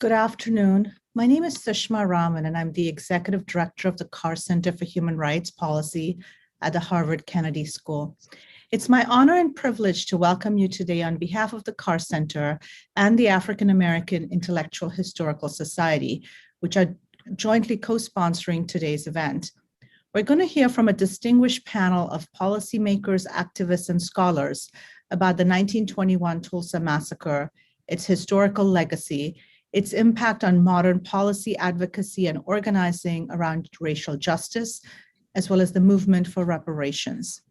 Good afternoon. My name is Sushma Raman, and I'm the Executive Director of the Carr Center for Human Rights Policy at the Harvard Kennedy School. It's my honor and privilege to welcome you today on behalf of the Carr Center and the African American Intellectual Historical Society, which are jointly co-sponsoring today's event. We're going to hear from a distinguished panel of policymakers, activists, and scholars about the 1921 Tulsa Massacre, its historical legacy, its impact on modern policy advocacy and organizing around racial justice, as well as the movement for reparations.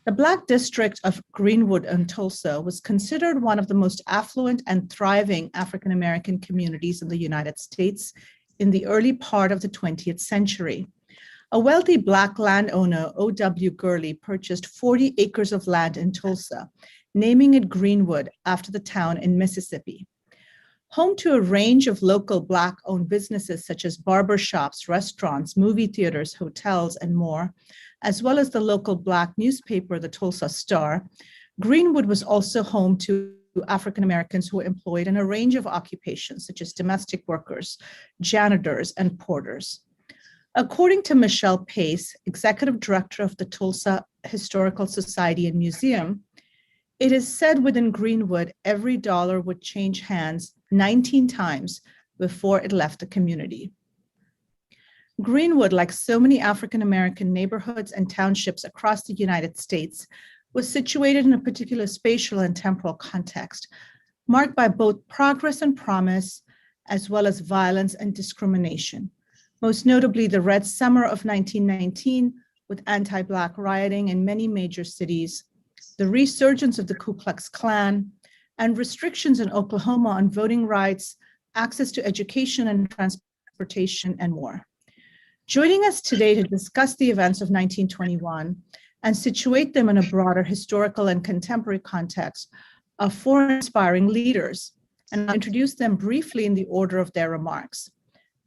The Black district of Greenwood in Tulsa was considered one of the most affluent and thriving African-American communities in the United States in the early part of the 20th century. A wealthy Black landowner, O.W. Gurley, purchased 40 acres of land in Tulsa, naming it Greenwood after the town in Mississippi. Home to a range of local Black-owned businesses such as barber shops, restaurants, movie theaters, hotels, and more, as well as the local Black newspaper, the Tulsa Star, Greenwood was also home to African Americans who were employed in a range of occupations such as domestic workers, janitors, and porters. According to Michelle Pace, Executive Director of the Tulsa Historical Society and Museum, it is said within Greenwood, every dollar would change hands 19 times before it left the community. Greenwood, like so many African-American neighborhoods and townships across the United States, was situated in a particular spatial and temporal context, marked by both progress and promise, as well as violence and discrimination. Most notably, the Red Summer of 1919, with anti-Black rioting in many major cities, the resurgence of the Ku Klux Klan, and restrictions in Oklahoma on voting rights, access to education and transportation, and more. Joining us today to discuss the events of 1921 and situate them in a broader historical and contemporary context are four inspiring leaders, and I'll introduce them briefly in the order of their remarks.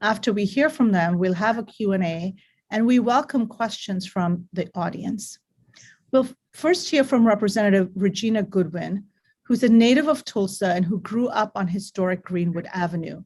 After we hear from them, we'll have a Q&A, and we welcome questions from the audience. We'll first hear from Representative Regina Goodwin, who's a native of Tulsa and who grew up on historic Greenwood Avenue.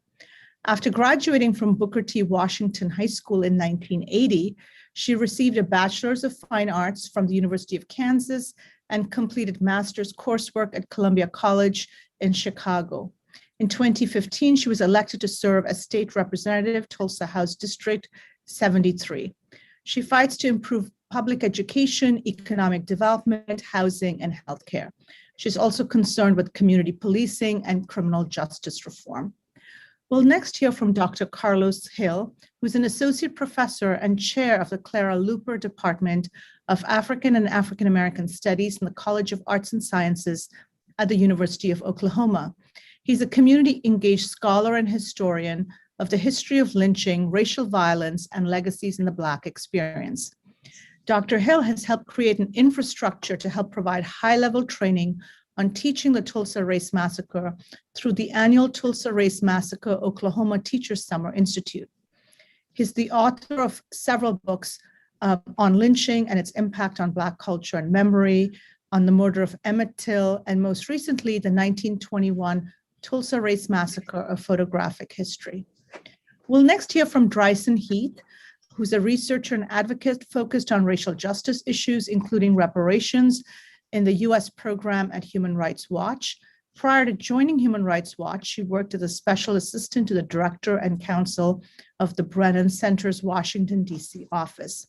After graduating from Booker T. Washington High School in 1980, she received a Bachelor's of Fine Arts from the University of Kansas and completed master's coursework at Columbia College in Chicago. In 2015, she was elected to serve as state representative, Tulsa House District 73. She fights to improve public education, economic development, housing, and healthcare. She's also concerned with community policing and criminal justice reform. We'll next hear from Dr. Carlos Hill, who's an associate professor and chair of the Clara Luper Department of African and African American Studies in the College of Arts and Sciences at the University of Oklahoma. He's a community engaged scholar and historian of the history of lynching, racial violence, and legacies in the Black experience. Dr. Hill has helped create an infrastructure to help provide high-level training on teaching the Tulsa Race Massacre through the annual Tulsa Race Massacre Oklahoma Teachers Summer Institute. He's the author of several books on lynching and its impact on Black culture and memory, on the murder of Emmett Till, and most recently, the 1921 Tulsa Race Massacre, a photographic history. We'll next hear from Dryson Heath, who's a researcher and advocate focused on racial justice issues, including reparations, in the US program at Human Rights Watch. Prior to joining Human Rights Watch, she worked as a special assistant to the director and counsel of the Brennan Center's Washington, D.C. office.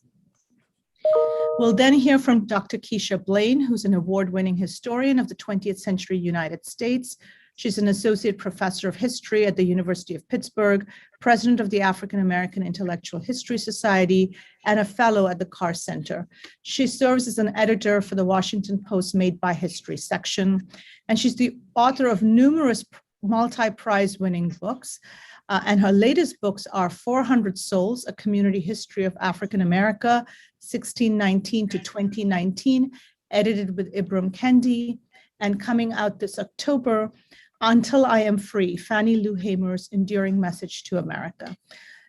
We'll then hear from Dr. Keisha Blaine, who's an award-winning historian of the 20th century United States. She's an associate professor of history at the University of Pittsburgh, president of the African American Intellectual History Society, and a fellow at the Carr Center. She serves as an editor for the Washington Post Made by History section, and she's the author of numerous multi-prize winning books. And her latest books are 400 Souls, A Community History of African America, 1619 to 2019, edited with Ibram Kendi, and coming out this October, Until I Am Free, Fannie Lou Hamer's Enduring Message to America.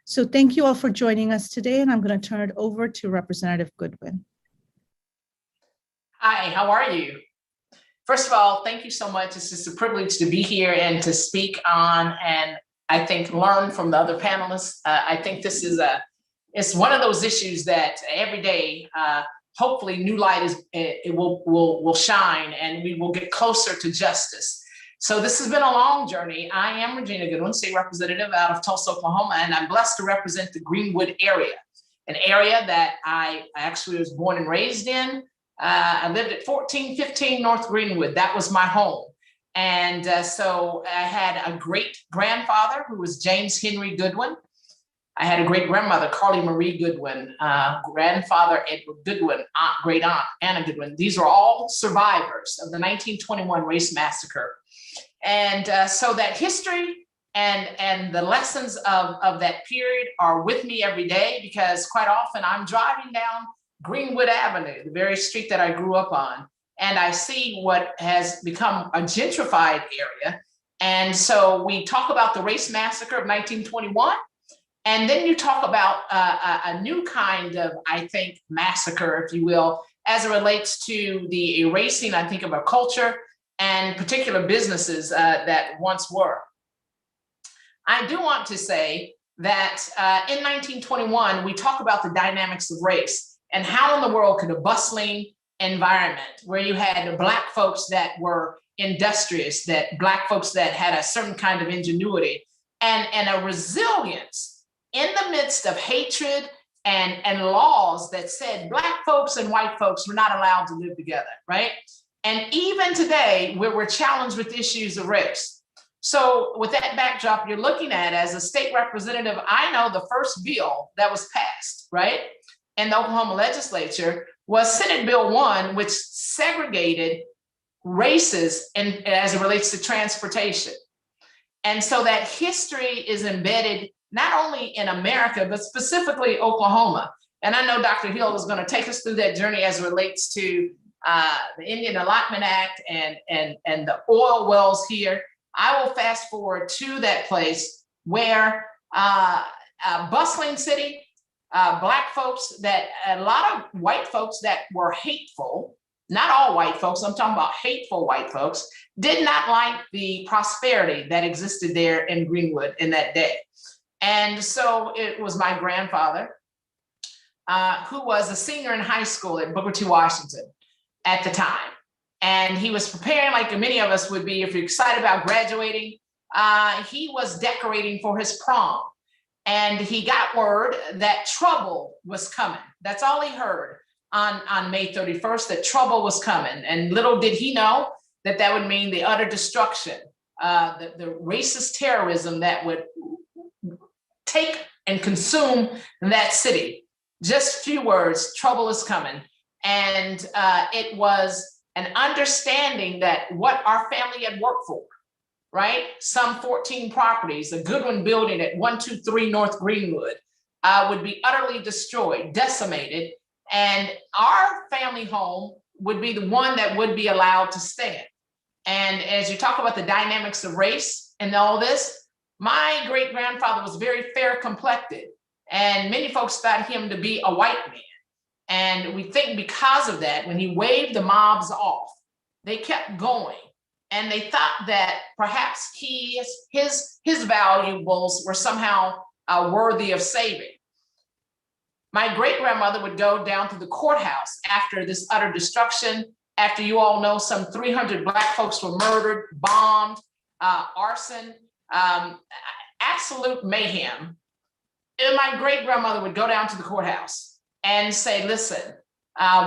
So thank you all for joining us today, and I'm going to turn it over to Representative Goodwin. Hi, how are you? First of all, thank you so much. It's just a privilege to be here and to speak on an I think, learn from the other panelists. I think this is it's one of those issues that every day, hopefully new light will shine and we will get closer to justice. So this has been a long journey. I am Regina Goodwin, state representative out of Tulsa, Oklahoma, and I'm blessed to represent the Greenwood area, an area that I actually was born and raised in. I lived at 1415 North Greenwood. That was my home. And so I had a great grandfather who was James Henry Goodwin. I had a great grandmother, Carly Marie Goodwin, grandfather Edward Goodwin, great aunt Anna Goodwin. These are all survivors of the 1921 Race Massacre. And so that history and the lessons of that period are with me every day, because quite often I'm driving down Greenwood Avenue, the very street that I grew up on, and I see what has become a gentrified area. And so we talk about the Race Massacre of 1921, and then you talk about a new kind of, I think, massacre, if you will, as it relates to the erasing, I think, of a culture and particular businesses that once were. I do want to say that in 1921, we talk about the dynamics of race and how in the world could a bustling environment where you had Black folks that were industrious, that Black folks that had a certain kind of ingenuity and a resilience in the midst of hatred and laws that said Black folks and white folks were not allowed to live together, right? And even today, where we're challenged with issues of race. So with that backdrop, you're looking at, as a state representative, I know the first bill that was passed, right, in the Oklahoma legislature was Senate Bill 1, which segregated races as it relates to transportation. And so that history is embedded not only in America, but specifically Oklahoma. And I know Dr. Hill is going to take us through that journey as it relates to the Indian Allotment Act and the oil wells here. I will fast forward to that place where a bustling city, Black folks, that a lot of white folks that were hateful, not all white folks, I'm talking about hateful white folks, did not like the prosperity that existed there in Greenwood in that day. And so it was my grandfather, who was a senior in high school at Booker T. Washington at the time. And he was preparing, like many of us would be if you're excited about graduating. He was decorating for his prom. And he got word that trouble was coming. That's all he heard on May 31st, that trouble was coming. And little did he know that that would mean the utter destruction, the racist terrorism that would take and consume that city. Just few words, trouble is coming. And it was an understanding that what our family had worked for, right? Some 14 properties, a Goodwin building at 123 North Greenwood would be utterly destroyed, decimated, and our family home would be the one that would be allowed to stand. And as you talk about the dynamics of race and all this, my great grandfather was very fair complected, and many folks thought him to be a white man. And we think because of that, when he waved the mobs off, they kept going. And they thought that perhaps his valuables were somehow worthy of saving. My great grandmother would go down to the courthouse after this utter destruction, after you all know some 300 Black folks were murdered, bombed, arson, absolute mayhem. And my great grandmother would go down to the courthouse and say, listen,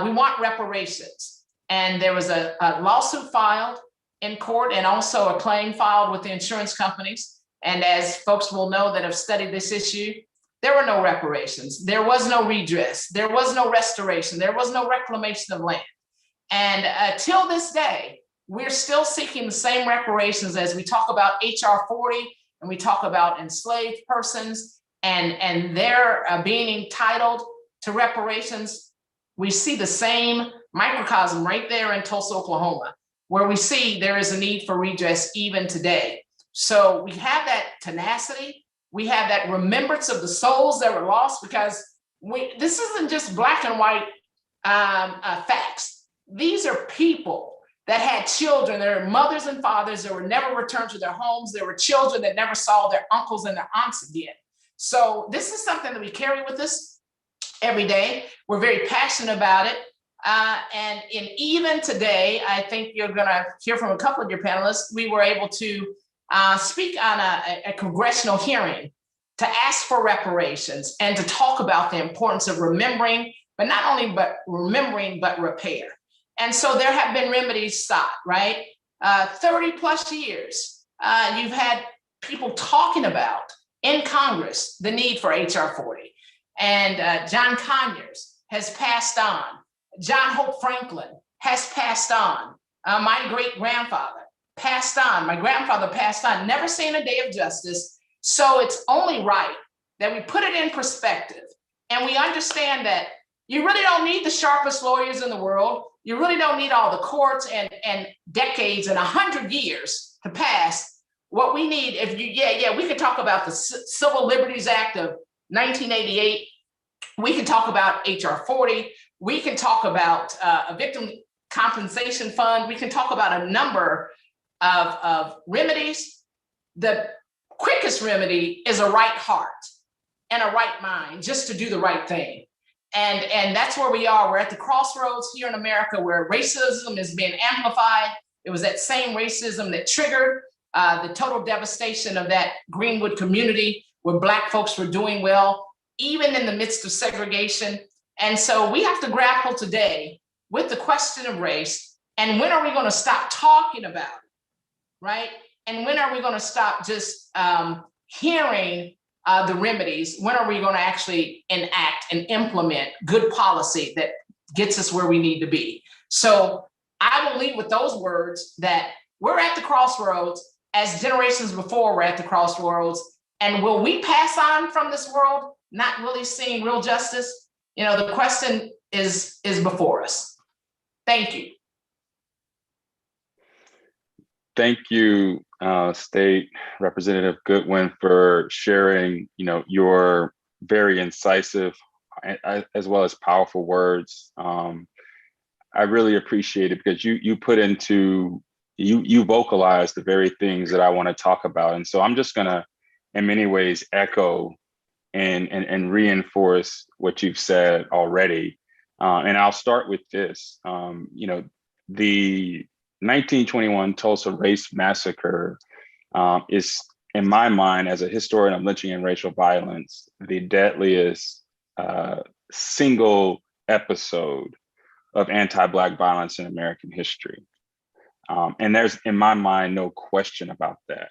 we want reparations. And there was a lawsuit filed in court and also a claim filed with the insurance companies. And as folks will know that have studied this issue, there were no reparations. There was no redress. There was no restoration. There was no reclamation of land. And till this day, we're still seeking the same reparations as we talk about HR 40 and we talk about enslaved persons and their being entitled to reparations. We see the same microcosm right there in Tulsa, Oklahoma, where we see there is a need for redress even today. So we have that tenacity. We have that remembrance of the souls that were lost, because this isn't just black and white facts. These are people that had children. There were mothers and fathers that were never returned to their homes. There were children that never saw their uncles and their aunts again. So this is something that we carry with us every day. We're very passionate about it. And even today, I think you're going to hear from a couple of your panelists, we were able to speak on a congressional hearing to ask for reparations and to talk about the importance of remembering, but not only but remembering, but repair. And so there have been remedies sought, right? 30 plus years, you've had people talking about in Congress the need for HR 40. And John Conyers has passed on. John Hope Franklin has passed on. My great-grandfather passed on. My grandfather passed on, never seen a day of justice. So it's only right that we put it in perspective and we understand that you really don't need the sharpest lawyers in the world. You really don't need all the courts and decades and 100 years to pass. What we need, we could talk about the Civil Liberties Act of 1988. We can talk about HR 40. We can talk about a victim compensation fund. We can talk about a number of remedies. The quickest remedy is a right heart and a right mind, just to do the right thing. And that's where we are. We're at the crossroads here in America where racism is being amplified. It was that same racism that triggered the total devastation of that Greenwood community where Black folks were doing well, even in the midst of segregation. And so we have to grapple today with the question of race. And when are we going to stop talking about it, right? And when are we going to stop just hearing the remedies? When are we going to actually enact and implement good policy that gets us where we need to be? So I will leave with those words that we're at the crossroads as generations before were at the crossroads. And will we pass on from this world not really seeing real justice? You know, the question is before us. Thank you. Thank you, State Representative Goodwin, for sharing, your very incisive as well as powerful words. I really appreciate it because you vocalize the very things that I want to talk about. And so I'm just gonna, in many ways, echo and reinforce what you've said already. And I'll start with this. The 1921 Tulsa Race Massacre is, in my mind, as a historian of lynching and racial violence, the deadliest single episode of anti-Black violence in American history. And there's, in my mind, no question about that.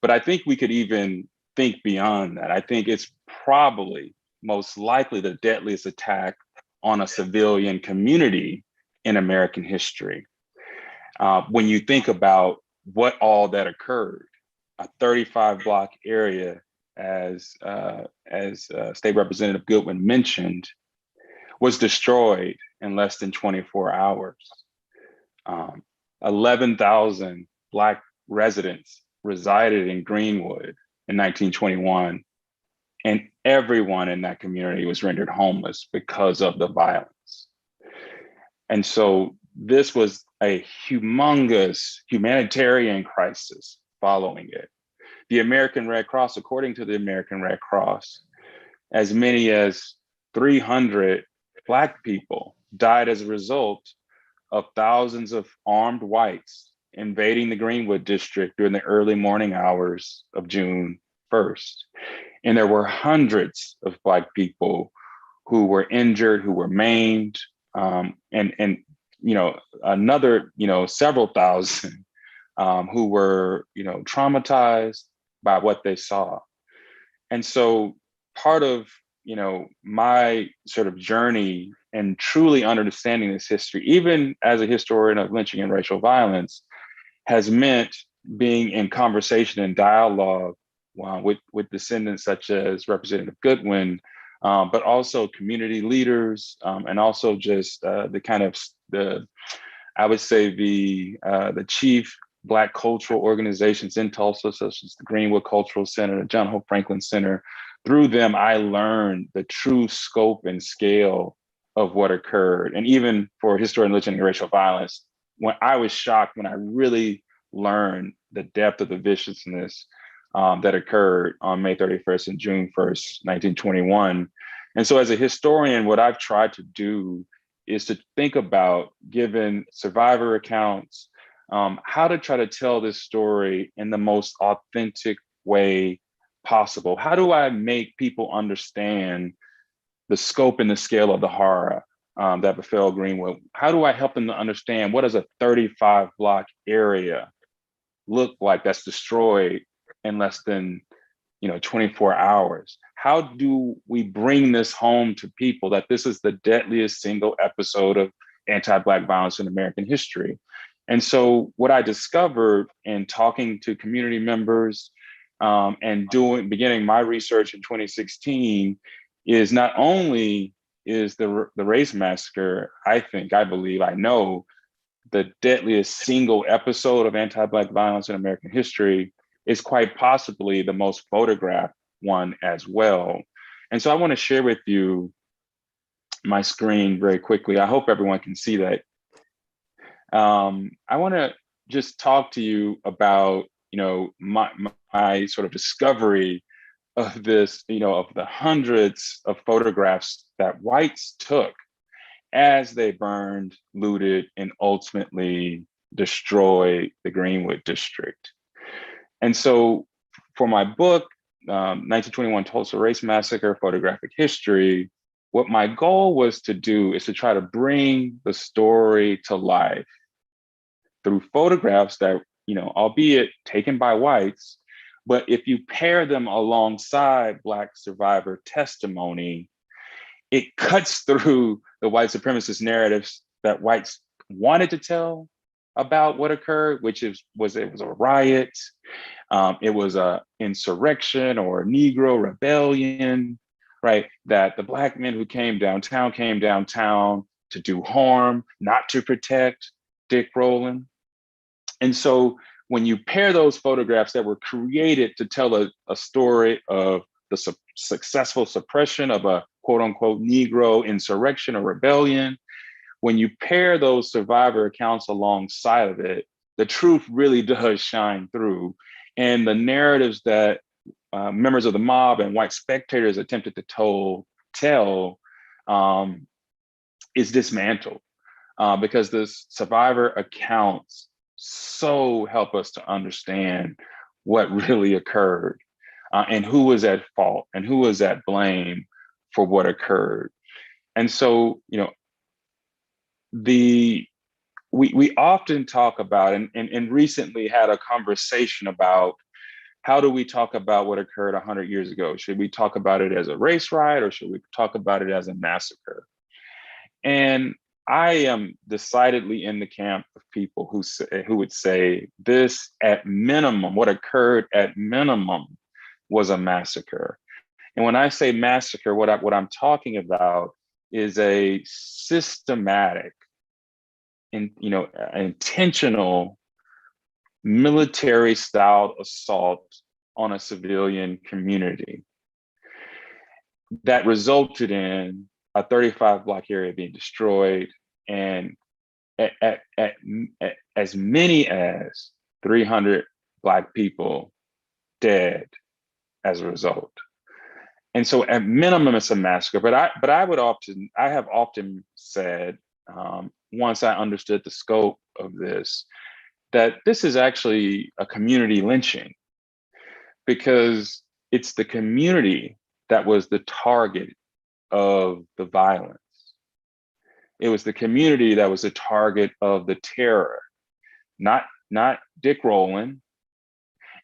But I think we could even think beyond that. I think it's probably most likely the deadliest attack on a civilian community in American history. When you think about what all that occurred, a 35-block area, as State Representative Goodwin mentioned, was destroyed in less than 24 hours. 11,000 Black residents resided in Greenwood in 1921, and everyone in that community was rendered homeless because of the violence. And so this was a humongous humanitarian crisis following it. The American Red Cross, according to the American Red Cross, as many as 300 Black people died as a result of thousands of armed whites invading the Greenwood district during the early morning hours of June 1st. And there were hundreds of Black people who were injured, who were maimed, and another, several thousand who were, traumatized by what they saw. And so part of, my sort of journey and truly understanding this history, even as a historian of lynching and racial violence, has meant being in conversation and dialogue with descendants such as Representative Goodwin, but also community leaders, and also just the chief Black cultural organizations in Tulsa, such as the Greenwood Cultural Center, the John Hope Franklin Center. Through them, I learned the true scope and scale of what occurred. And even for historian of lynching and racial violence, when I was shocked when I really learned the depth of the viciousness that occurred on May 31st and June 1st, 1921. And so as a historian, what I've tried to do is to think about, given survivor accounts, how to try to tell this story in the most authentic way possible. How do I make people understand the scope and the scale of the horror that befell Greenwood? How do I help them to understand what does a 35 block area look like that's destroyed in less than 24 hours? How do we bring this home to people that this is the deadliest single episode of anti-Black violence in American history? And so what I discovered in talking to community members and beginning my research in 2016 is not only is the race massacre, I know, the deadliest single episode of anti-Black violence in American history, is quite possibly the most photographed one as well. And so I want to share with you my screen very quickly. I hope everyone can see that. I want to just talk to you about, my sort of discovery of this, of the hundreds of photographs that whites took as they burned, looted, and ultimately destroyed the Greenwood district. And so for my book, 1921 Tulsa Race Massacre, Photographic History, what my goal was to do is to try to bring the story to life through photographs that, albeit taken by whites, but if you pair them alongside Black survivor testimony, it cuts through the white supremacist narratives that whites wanted to tell about what occurred, which was a riot, it was a insurrection or a Negro rebellion, right? That the Black men who came downtown to do harm, not to protect Dick Rowland. And so when you pair those photographs that were created to tell a story of the successful suppression of a quote unquote Negro insurrection or rebellion, when you pair those survivor accounts alongside of it, the truth really does shine through. And the narratives that members of the mob and white spectators attempted to tell is dismantled because the survivor accounts so help us to understand what really occurred and who was at fault and who was at blame for what occurred. And so, we often talk about and recently had a conversation about how do we talk about what occurred 100 years ago? Should we talk about it as a race riot or should we talk about it as a massacre? And I am decidedly in the camp of people who would say this at minimum, what occurred at minimum was a massacre. And when I say massacre, what I'm talking about is a systematic and intentional military style assault on a civilian community that resulted in a 35 block area being destroyed and at as many as 300 Black people dead as a result. And so at minimum, it's a massacre, but I have often said, once I understood the scope of this, that this is actually a community lynching because it's the community that was the target of the violence. It was the community that was the target of the terror, not Dick Rowland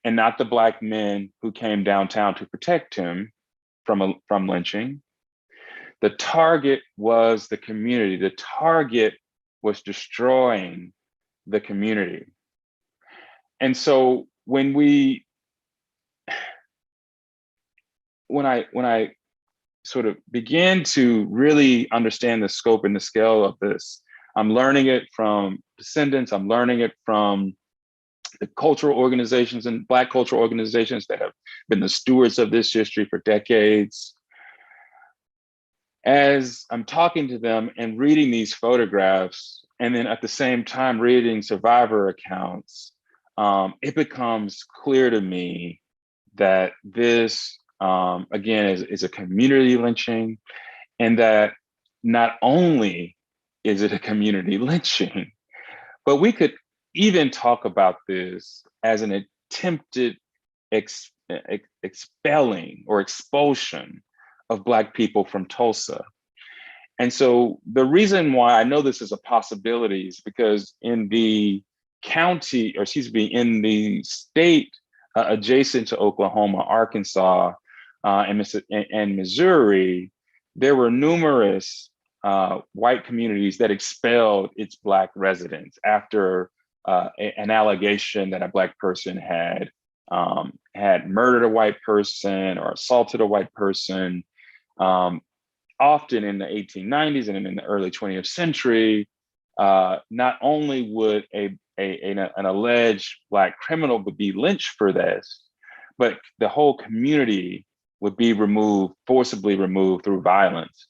and not the Black men who came downtown to protect him from lynching. The target was the community. The target was destroying the community. And so when I sort of began to really understand the scope and the scale of this, I'm learning it from descendants, I'm learning it from the cultural organizations and Black cultural organizations that have been the stewards of this history for decades. As I'm talking to them and reading these photographs And then at the same time, reading survivor accounts, it becomes clear to me that this, again, is a community lynching, and that not only is it a community lynching, but we could even talk about this as an attempted expelling or expulsion of Black people from Tulsa. And so the reason why I know this is a possibility is because in the county, or excuse me, in the state adjacent to Oklahoma, Arkansas, and Missouri, there were numerous white communities that expelled its Black residents after an allegation that a Black person had murdered a white person or assaulted a white person. Often in the 1890s and in the early 20th century, not only would an alleged Black criminal would be lynched for this, but the whole community would be forcibly removed through violence.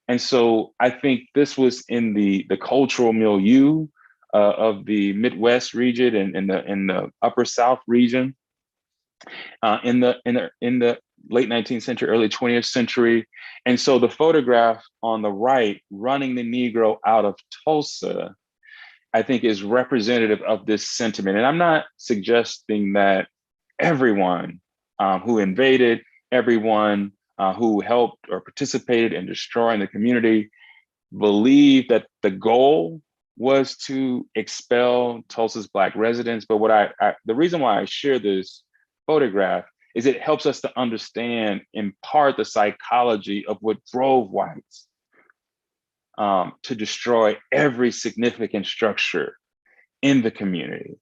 And so I think this was in the cultural milieu of the Midwest region and in the Upper South region in the late 19th century, early 20th century. And so the photograph on the right, running the Negro out of Tulsa, I think is representative of this sentiment. And I'm not suggesting that everyone who invaded, everyone who helped or participated in destroying the community believed that the goal was to expel Tulsa's Black residents. But the reason why I share this photograph is it helps us to understand in part the psychology of what drove whites to destroy every significant structure in the community.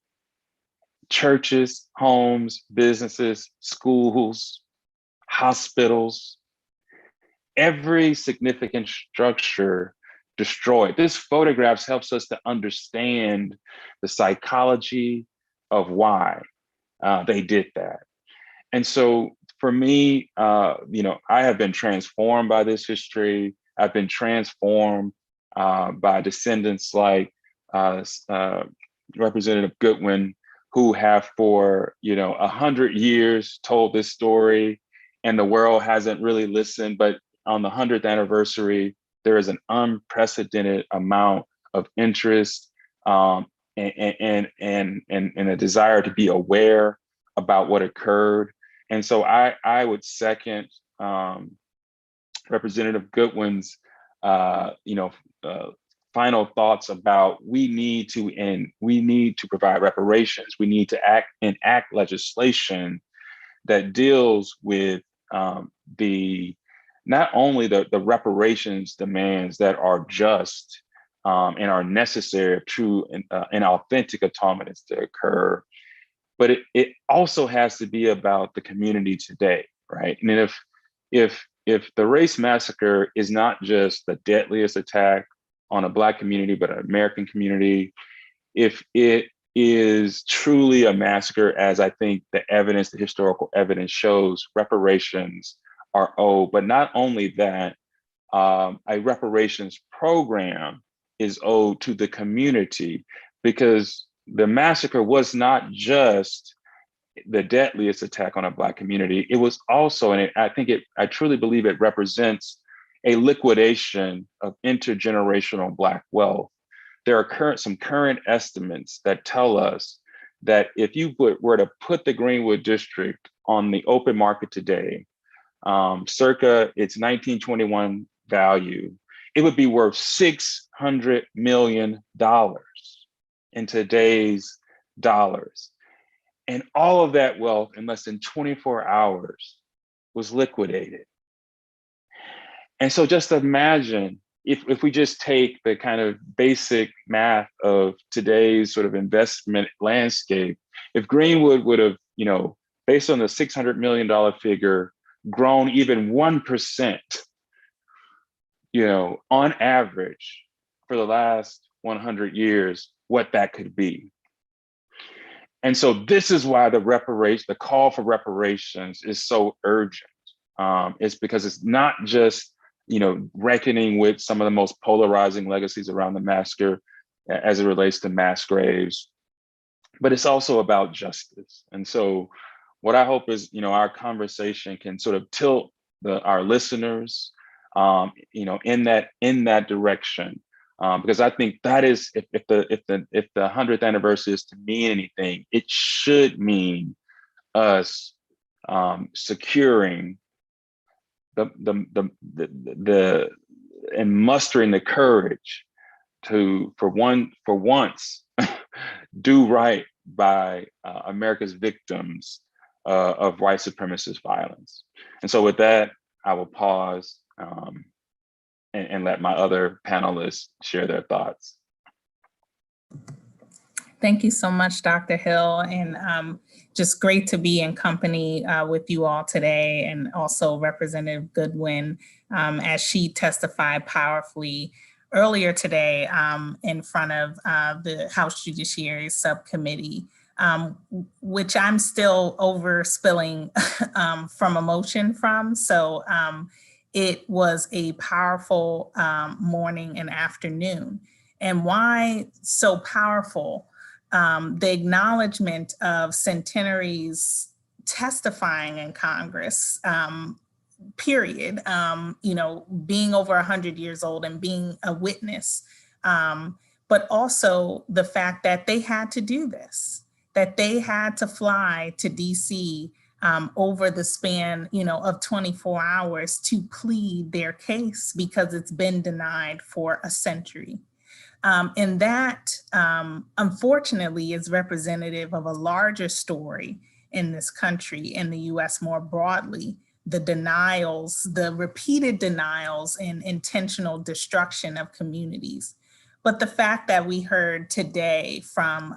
Churches, homes, businesses, schools, hospitals, every significant structure destroyed. This photograph helps us to understand the psychology of why they did that. And so for me, I have been transformed by this history. I've been transformed by descendants like Representative Goodwin, who have for 100 years told this story, and the world hasn't really listened. But on the 100th anniversary, there is an unprecedented amount of interest and a desire to be aware about what occurred. And so I would second Representative Goodwin's final thoughts about we need to provide reparations. We need to enact legislation that deals with not only the reparations demands that are just and are necessary if true and authentic atonement is to occur, but it also has to be about the community today, right? And if the race massacre is not just the deadliest attack on a Black community, but an American community, if it is truly a massacre, as I think the historical evidence shows, reparations are owed. But not only that, a reparations program is owed to the community, because the massacre was not just the deadliest attack on a Black community. It was also, and I truly believe it represents a liquidation of intergenerational Black wealth. There are some current estimates that tell us that if you were to put the Greenwood district on the open market today, circa its 1921 value, it would be worth $600 million in today's dollars. And all of that wealth in less than 24 hours was liquidated. And so just imagine if we just take the kind of basic math of today's sort of investment landscape, if Greenwood would have, based on the $600 million figure, grown even 1%, on average for the last 100 years, what that could be. And so this is why the call for reparations is so urgent. It's because it's not just, reckoning with some of the most polarizing legacies around the massacre. as it relates to mass graves, but it's also about justice. And so what I hope is, our conversation can sort of tilt our listeners, in that direction, because I think that is, if the 100th anniversary is to mean anything, it should mean us securing the and mustering the courage to, for once, do right by America's victims of white supremacist violence. And so with that, I will pause and let my other panelists share their thoughts. Thank you so much, Dr. Hill, and just great to be in company with you all today, and also Representative Goodwin, as she testified powerfully earlier today in front of the House Judiciary Subcommittee, which I'm still overspilling from emotion from. So it was a powerful morning and afternoon. And why so powerful? The acknowledgement of centenaries testifying in Congress, period, being over 100 years old and being a witness, but also the fact that they had to do this, that they had to fly to DC over the span, of 24 hours to plead their case because it's been denied for a century. And that, unfortunately, is representative of a larger story in this country, in the US more broadly, the denials, the repeated denials and intentional destruction of communities. But the fact that we heard today from,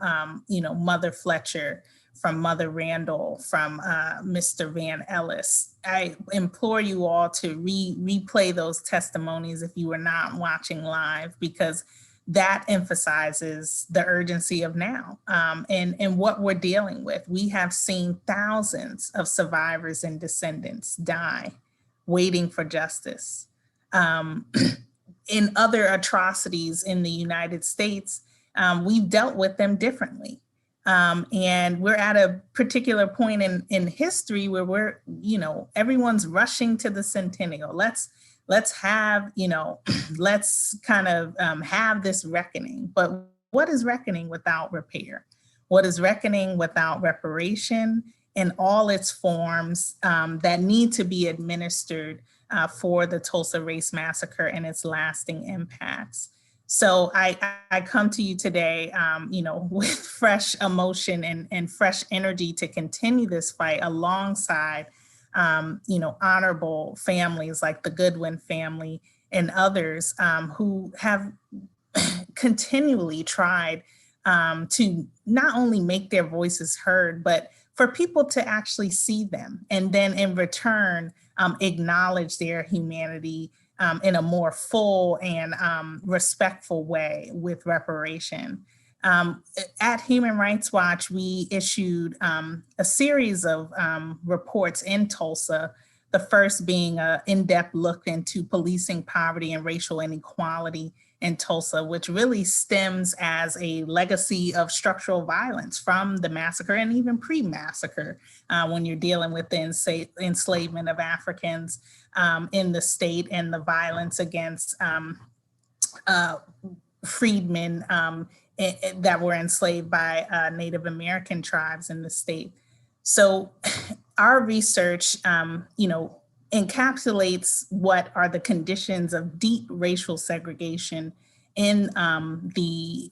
Mother Fletcher, from Mother Randall, from Mr. Van Ellis, I implore you all to replay those testimonies if you were not watching live, because that emphasizes the urgency of now and what we're dealing with. We have seen thousands of survivors and descendants die waiting for justice. In other atrocities in the United States, we've dealt with them differently. And we're at a particular point in history where we're, everyone's rushing to the centennial. Let's have, let's kind of have this reckoning. But what is reckoning without repair? What is reckoning without reparation in all its forms that need to be administered for the Tulsa Race Massacre and its lasting impacts? So I come to you today, with fresh emotion and fresh energy to continue this fight alongside honorable families like the Goodwin family and others who have continually tried to not only make their voices heard, but for people to actually see them and then in return acknowledge their humanity in a more full and respectful way with reparation. At Human Rights Watch, we issued a series of reports in Tulsa, the first being an in-depth look into policing poverty and racial inequality in Tulsa, which really stems as a legacy of structural violence from the massacre and even pre-massacre when you're dealing with the enslavement of Africans in the state and the violence against freedmen that were enslaved by Native American tribes in the state. So our research, encapsulates what are the conditions of deep racial segregation in the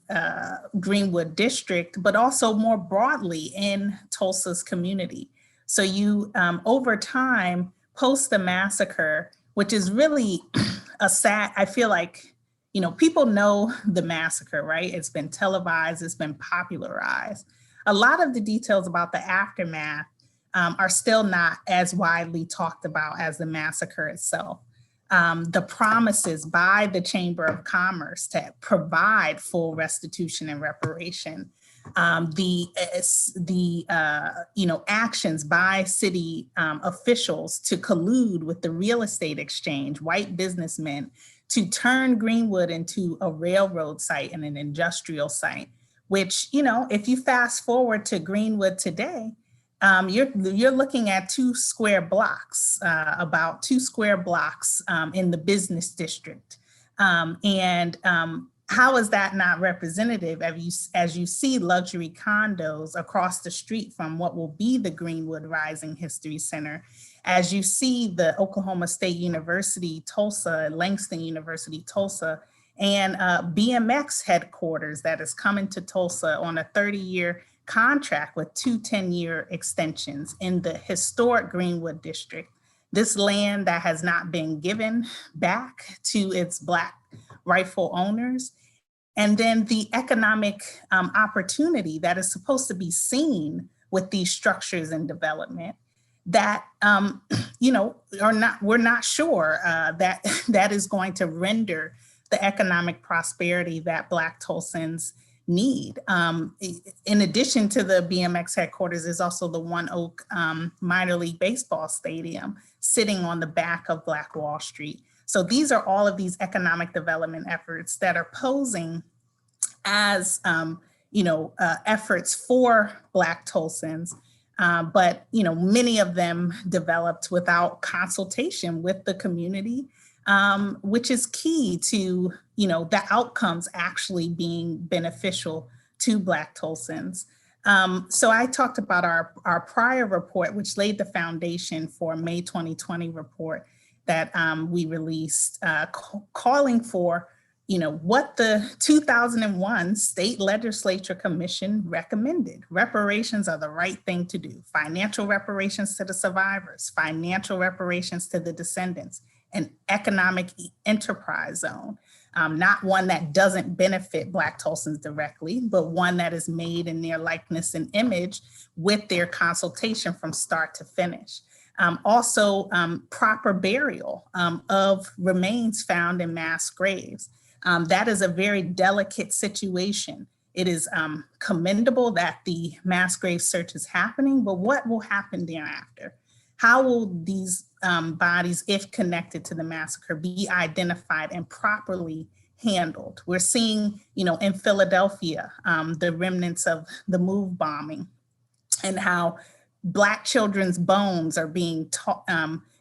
Greenwood district, but also more broadly in Tulsa's community. So you, over time, post the massacre, which is really a sad, I feel like, people know the massacre, right? It's been televised, it's been popularized. A lot of the details about the aftermath are still not as widely talked about as the massacre itself. The promises by the Chamber of Commerce to provide full restitution and reparation, the actions by city officials to collude with the real estate exchange, white businessmen to turn Greenwood into a railroad site and an industrial site, which, you know, if you fast forward to Greenwood today, you're looking at 2 square blocks, about 2 square blocks in the business district. How is that not representative as you see luxury condos across the street from what will be the Greenwood Rising History Center, as you see the Oklahoma State University, Tulsa, Langston University, Tulsa, and BMX headquarters that is coming to Tulsa on a 30-year contract with 2 10-year extensions in the historic Greenwood district. This land that has not been given back to its Black rightful owners. And then the economic opportunity that is supposed to be seen with these structures and development that, you know, we're not sure that is going to render the economic prosperity that Black Tulsans need. In addition to the BMX headquarters is also the One Oak minor league baseball stadium sitting on the back of Black Wall Street. So these are all of these economic development efforts that are posing as, you know, efforts for Black Tulsans, but, you know, many of them developed without consultation with the community, which is key to, you know, the outcomes actually being beneficial to Black Tulsans. So I talked about our prior report, which laid the foundation for a May 2020 report that we released, calling for, you know, what the 2001 State Legislature Commission recommended. Reparations are the right thing to do. Financial reparations to the survivors, financial reparations to the descendants, an economic enterprise zone, not one that doesn't benefit Black Tulsans directly, but one that is made in their likeness and image with their consultation from start to finish. Also, proper burial of remains found in mass graves. That is a very delicate situation. It is commendable that the mass grave search is happening, but what will happen thereafter? How will these bodies, if connected to the massacre, be identified and properly handled? We're seeing, you know, in Philadelphia, the remnants of the MOVE bombing and how Black children's bones are being taught,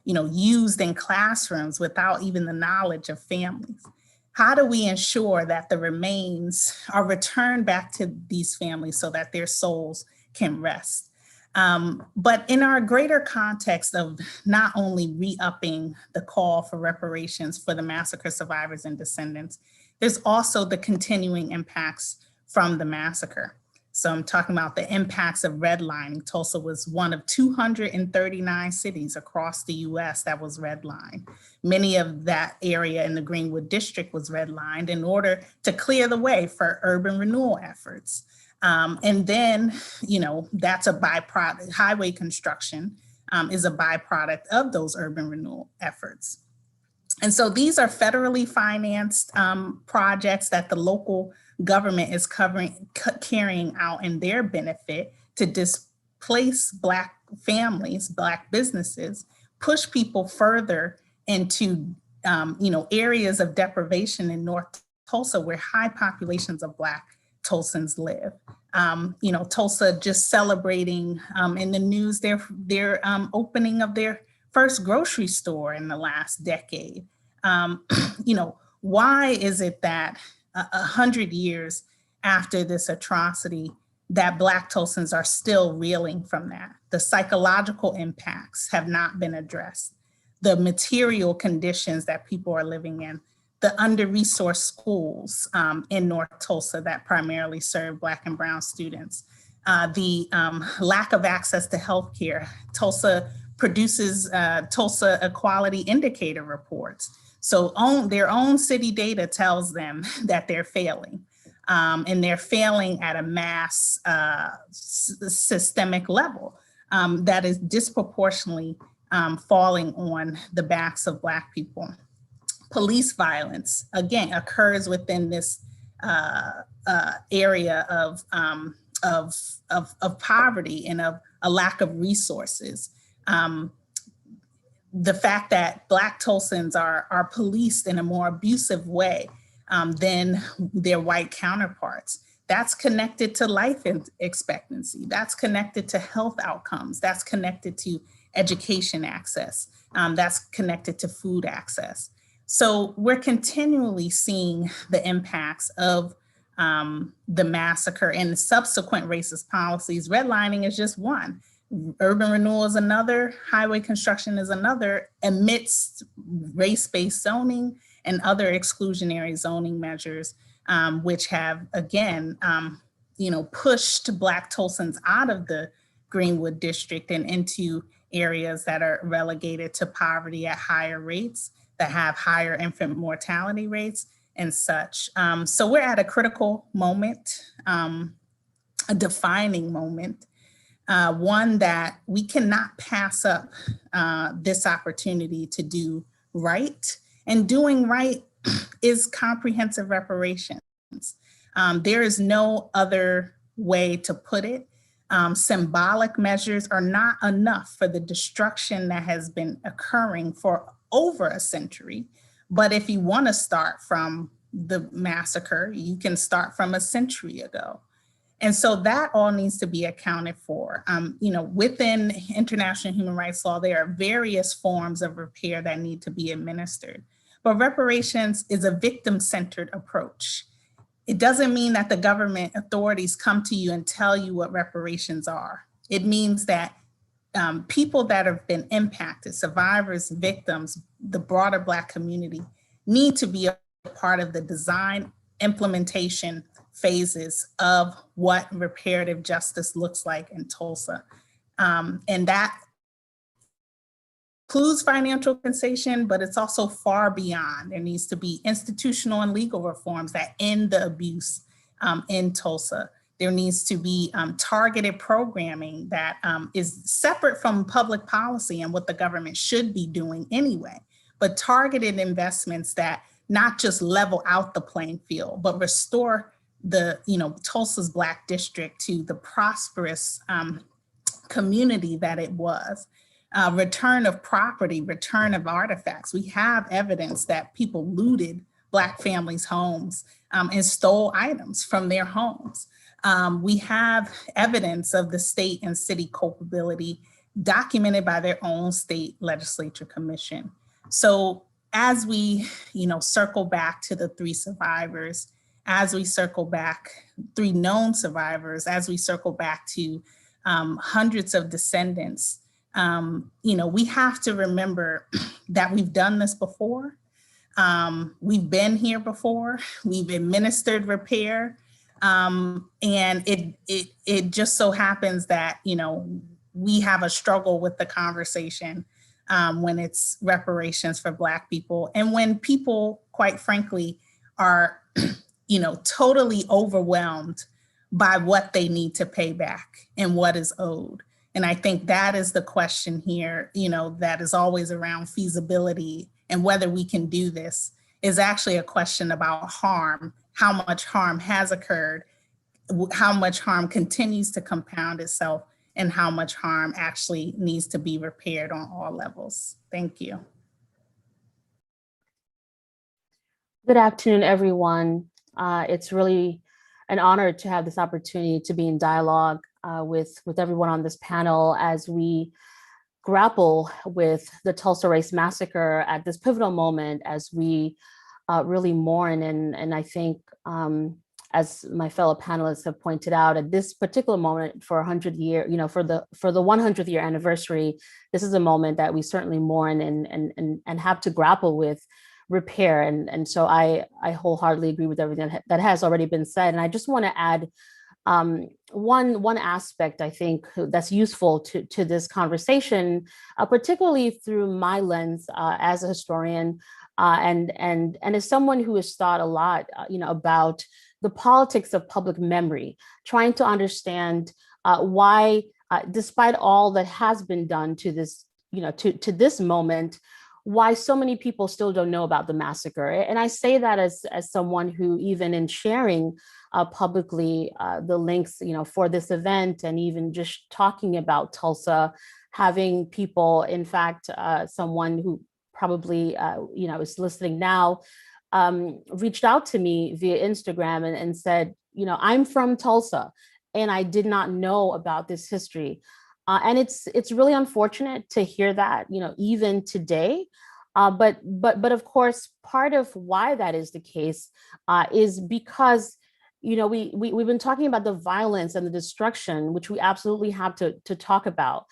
you know, used in classrooms without even the knowledge of families. How do we ensure that the remains are returned back to these families so that their souls can rest? But in our greater context of not only re-upping the call for reparations for the massacre survivors and descendants, there's also the continuing impacts from the massacre. So I'm talking about the impacts of redlining. Tulsa was one of 239 cities across the US that was redlined. Many of that area in the Greenwood district was redlined in order to clear the way for urban renewal efforts. And then, you know, that's a byproduct, highway construction is a byproduct of those urban renewal efforts. And so these are federally financed projects that the local government is carrying out in their benefit to displace Black families, Black businesses, push people further into you know, areas of deprivation in North Tulsa where high populations of Black Tulsans live. You know, Tulsa just celebrating in the news their opening of their first grocery store in the last decade. You know, why is it that 100 years after this atrocity that Black Tulsans are still reeling from that? The psychological impacts have not been addressed. The material conditions that people are living in, the under-resourced schools in North Tulsa that primarily serve Black and Brown students, the lack of access to healthcare. Tulsa produces Tulsa Equality Indicator reports. So their own city data tells them that they're failing, and they're failing at a mass systemic level that is disproportionately falling on the backs of Black people. Police violence, again, occurs within this area of poverty and of a lack of resources. the fact that Black Tulsans are policed in a more abusive way than their white counterparts. That's connected to life expectancy. That's connected to health outcomes. That's connected to education access. That's connected to food access. So we're continually seeing the impacts of the massacre and the subsequent racist policies. Redlining is just one. Urban renewal is another, highway construction is another, amidst race-based zoning and other exclusionary zoning measures, which have, again, pushed Black Tulsans out of the Greenwood district and into areas that are relegated to poverty at higher rates, that have higher infant mortality rates and such. So we're at a critical moment, a defining moment, one that we cannot pass up this opportunity to do right. And doing right is comprehensive reparations. There is no other way to put it. Symbolic measures are not enough for the destruction that has been occurring for over a century. But if you want to start from the massacre, you can start from a century ago. And so that all needs to be accounted for. Within international human rights law, there are various forms of repair that need to be administered. But reparations is a victim-centered approach. It doesn't mean that the government authorities come to you and tell you what reparations are. It means that people that have been impacted, survivors, victims, the broader Black community, need to be a part of the design, implementation phases of what reparative justice looks like in Tulsa. And that includes financial compensation, but it's also far beyond. There needs to be institutional and legal reforms that end the abuse in Tulsa. There needs to be targeted programming that is separate from public policy and what the government should be doing anyway, but targeted investments that not just level out the playing field, but restore the, Tulsa's Black district to the prosperous community that it was. Return of property, return of artifacts. We have evidence that people looted Black families' homes and stole items from their homes. We have evidence of the state and city culpability documented by their own state legislature commission. So as we, circle back to the three survivors, as we circle back, three known survivors, as we circle back to hundreds of descendants, we have to remember that we've done this before. We've been here before. We've administered repair. And it just so happens that, we have a struggle with the conversation when it's reparations for Black people. And when people, quite frankly, are, totally overwhelmed by what they need to pay back and what is owed. And I think that is the question here, that is always around feasibility and whether we can do this is actually a question about harm, how much harm has occurred, how much harm continues to compound itself, and how much harm actually needs to be repaired on all levels. Thank you. Good afternoon, everyone. It's really an honor to have this opportunity to be in dialogue with everyone on this panel as we grapple with the Tulsa Race Massacre at this pivotal moment as we really mourn. And I think, as my fellow panelists have pointed out, at this particular moment for 100 year, for the 100th year anniversary, this is a moment that we certainly mourn and have to grapple with repair. And so I wholeheartedly agree with everything that has already been said. And I just want to add one aspect I think that's useful to this conversation, particularly through my lens as a historian and as someone who has thought a lot, about the politics of public memory, trying to understand why, despite all that has been done to this, to this moment, why so many people still don't know about the massacre. And I say that as someone who, even in sharing publicly the links, for this event, and even just talking about Tulsa, having people, in fact, someone who probably is listening now, reached out to me via Instagram and said, I'm from Tulsa and I did not know about this history. And it's really unfortunate to hear that, even today. But of course, part of why that is the case is because, we've been talking about the violence and the destruction, which we absolutely have to talk about.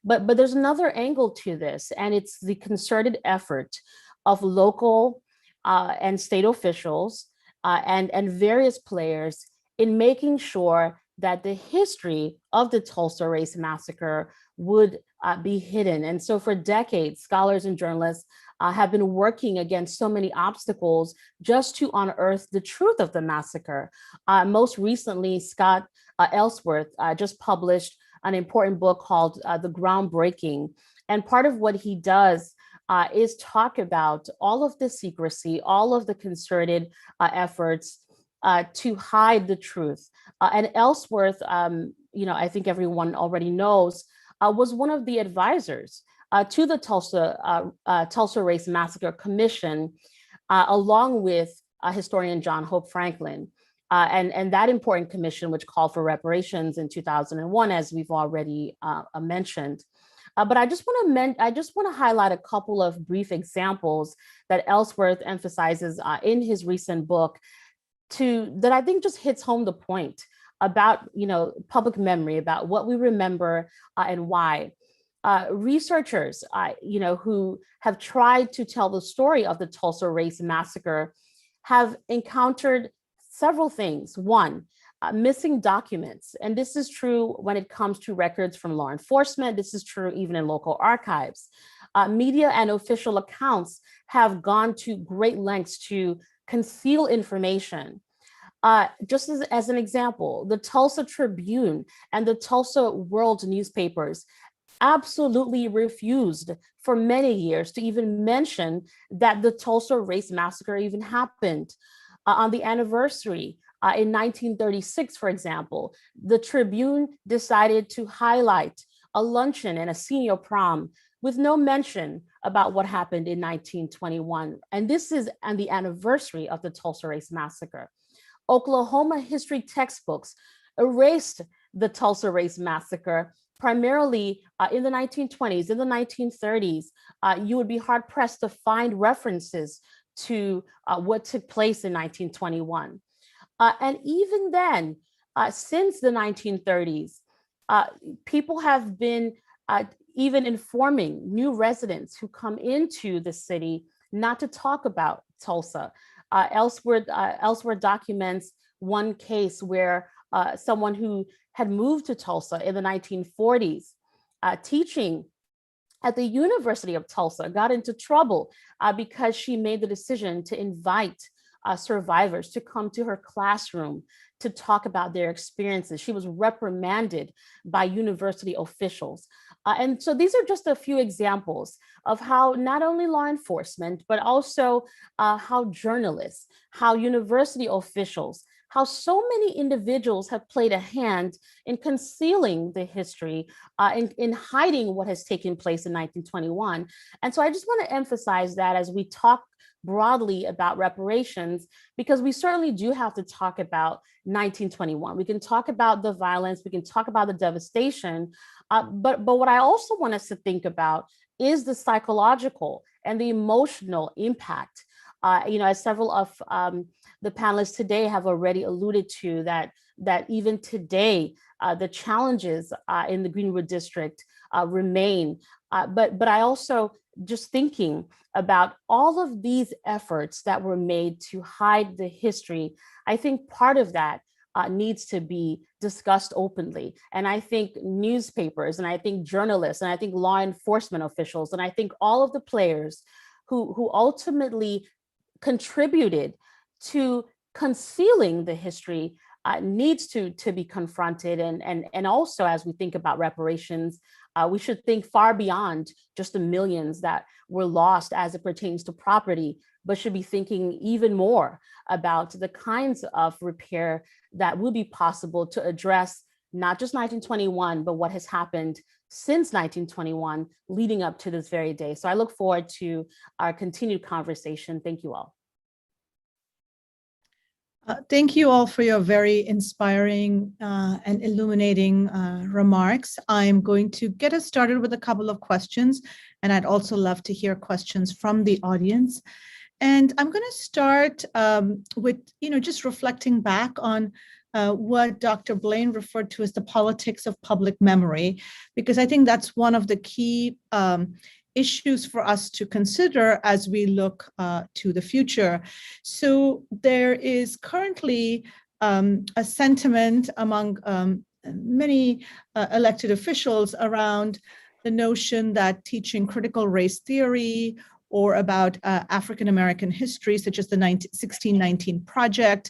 But there's another angle to this, and it's the concerted effort of local and state officials and various players in making sure that the history of the Tulsa Race Massacre would be hidden. And so for decades, scholars and journalists have been working against so many obstacles just to unearth the truth of the massacre. Most recently, Scott Ellsworth just published an important book called The Groundbreaking. And part of what he does is talk about all of the secrecy, all of the concerted efforts to hide the truth. And Ellsworth, I think everyone already knows, was one of the advisors to the Tulsa Race Massacre Commission, along with historian John Hope Franklin. And that important commission, which called for reparations in 2001, as we've already mentioned. But I just want to highlight a couple of brief examples that Ellsworth emphasizes in his recent book that I think just hits home the point about public memory, about what we remember and why. Researchers who have tried to tell the story of the Tulsa Race Massacre have encountered several things. One, missing documents. And this is true when it comes to records from law enforcement. This is true even in local archives. Media and official accounts have gone to great lengths to conceal information. Just as an example, the Tulsa Tribune and the Tulsa World newspapers absolutely refused for many years to even mention that the Tulsa Race Massacre even happened. On the anniversary in 1936, for example, the Tribune decided to highlight a luncheon and a senior prom with no mention about what happened in 1921. And this is on the anniversary of the Tulsa Race Massacre. Oklahoma history textbooks erased the Tulsa Race Massacre primarily in the 1920s, in the 1930s. You would be hard pressed to find references to what took place in 1921. And even then, since the 1930s, people have been even informing new residents who come into the city not to talk about Tulsa. Ellsworth documents one case where someone who had moved to Tulsa in the 1940s, teaching at the University of Tulsa, got into trouble because she made the decision to invite survivors to come to her classroom to talk about their experiences. She was reprimanded by university officials. And so these are just a few examples of how not only law enforcement, but also how journalists, how university officials, how so many individuals have played a hand in concealing the history, in hiding what has taken place in 1921. And so I just want to emphasize that as we talk broadly about reparations, because we certainly do have to talk about 1921. We can talk about the violence, we can talk about the devastation, but what I also want us to think about is the psychological and the emotional impact. As several of the panelists today have already alluded to, that even today, the challenges in the Greenwood district remain. But I also just thinking about all of these efforts that were made to hide the history, I think part of that needs to be discussed openly. And I think newspapers, and I think journalists, and I think law enforcement officials, and I think all of the players who ultimately contributed to concealing the history needs to be confronted. And also, as we think about reparations, We should think far beyond just the millions that were lost as it pertains to property, but should be thinking even more about the kinds of repair that will be possible to address not just 1921, but what has happened since 1921 leading up to this very day. So I look forward to our continued conversation. Thank you all. Thank you all for your very inspiring and illuminating remarks. I'm going to get us started with a couple of questions, and I'd also love to hear questions from the audience. And I'm going to start with, just reflecting back on what Dr. Blaine referred to as the politics of public memory, because I think that's one of the key issues for us to consider as we look to the future. So there is currently a sentiment among many elected officials around the notion that teaching critical race theory or about African-American history, such as the 1619 Project,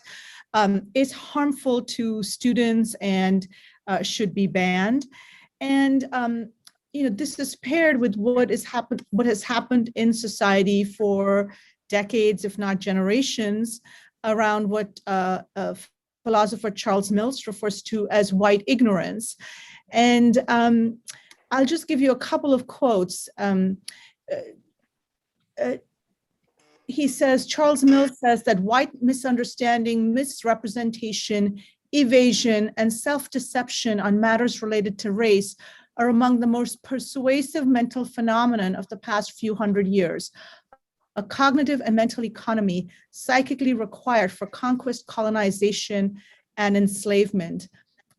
is harmful to students and should be banned. And this is paired with what has happened in society for decades, if not generations, around what philosopher Charles Mills refers to as white ignorance. And I'll just give you a couple of quotes. He says, Charles Mills says that white misunderstanding, misrepresentation, evasion, and self-deception on matters related to race are among the most persuasive mental phenomenon of the past few hundred years. A cognitive and mental economy psychically required for conquest, colonization, and enslavement.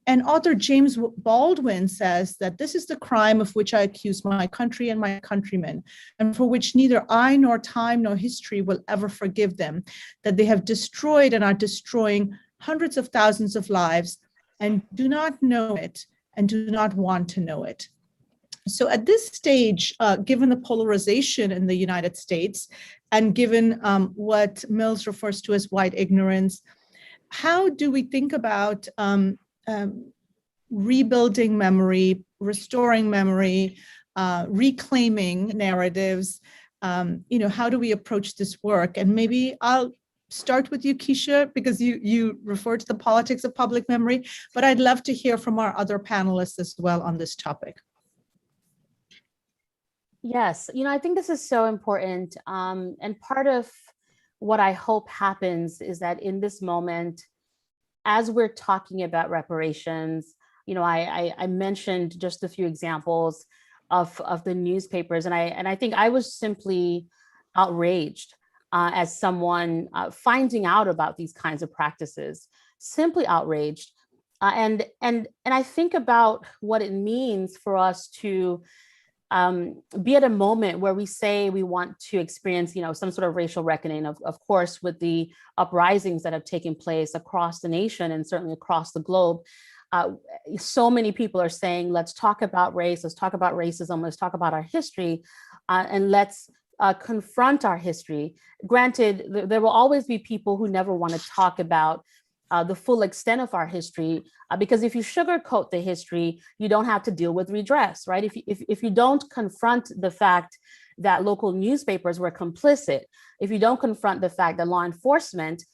And author James Baldwin says that this is the crime of which I accuse my country and my countrymen, and for which neither I nor time nor history will ever forgive them, that they have destroyed and are destroying hundreds of thousands of lives and do not know it and do not want to know it. So at this stage, given the polarization in the United States and given what Mills refers to as white ignorance, how do we think about rebuilding memory, restoring memory, reclaiming narratives? How do we approach this work? And maybe I'll start with you, Keisha, because you referred to the politics of public memory, but I'd love to hear from our other panelists as well on this topic. Yes, I think this is so important. And part of what I hope happens is that in this moment, as we're talking about reparations, I mentioned just a few examples of the newspapers, and I think I was simply outraged as someone finding out about these kinds of practices, simply outraged, and I think about what it means for us to be at a moment where we say we want to experience, some sort of racial reckoning, of course, with the uprisings that have taken place across the nation and certainly across the globe. So many people are saying, let's talk about race, let's talk about racism, let's talk about our history, and let's confront our history. Granted, there will always be people who never want to talk about the full extent of our history, because if you sugarcoat the history, you don't have to deal with redress, right? If you don't confront the fact that local newspapers were complicit, if you don't confront the fact that law enforcement,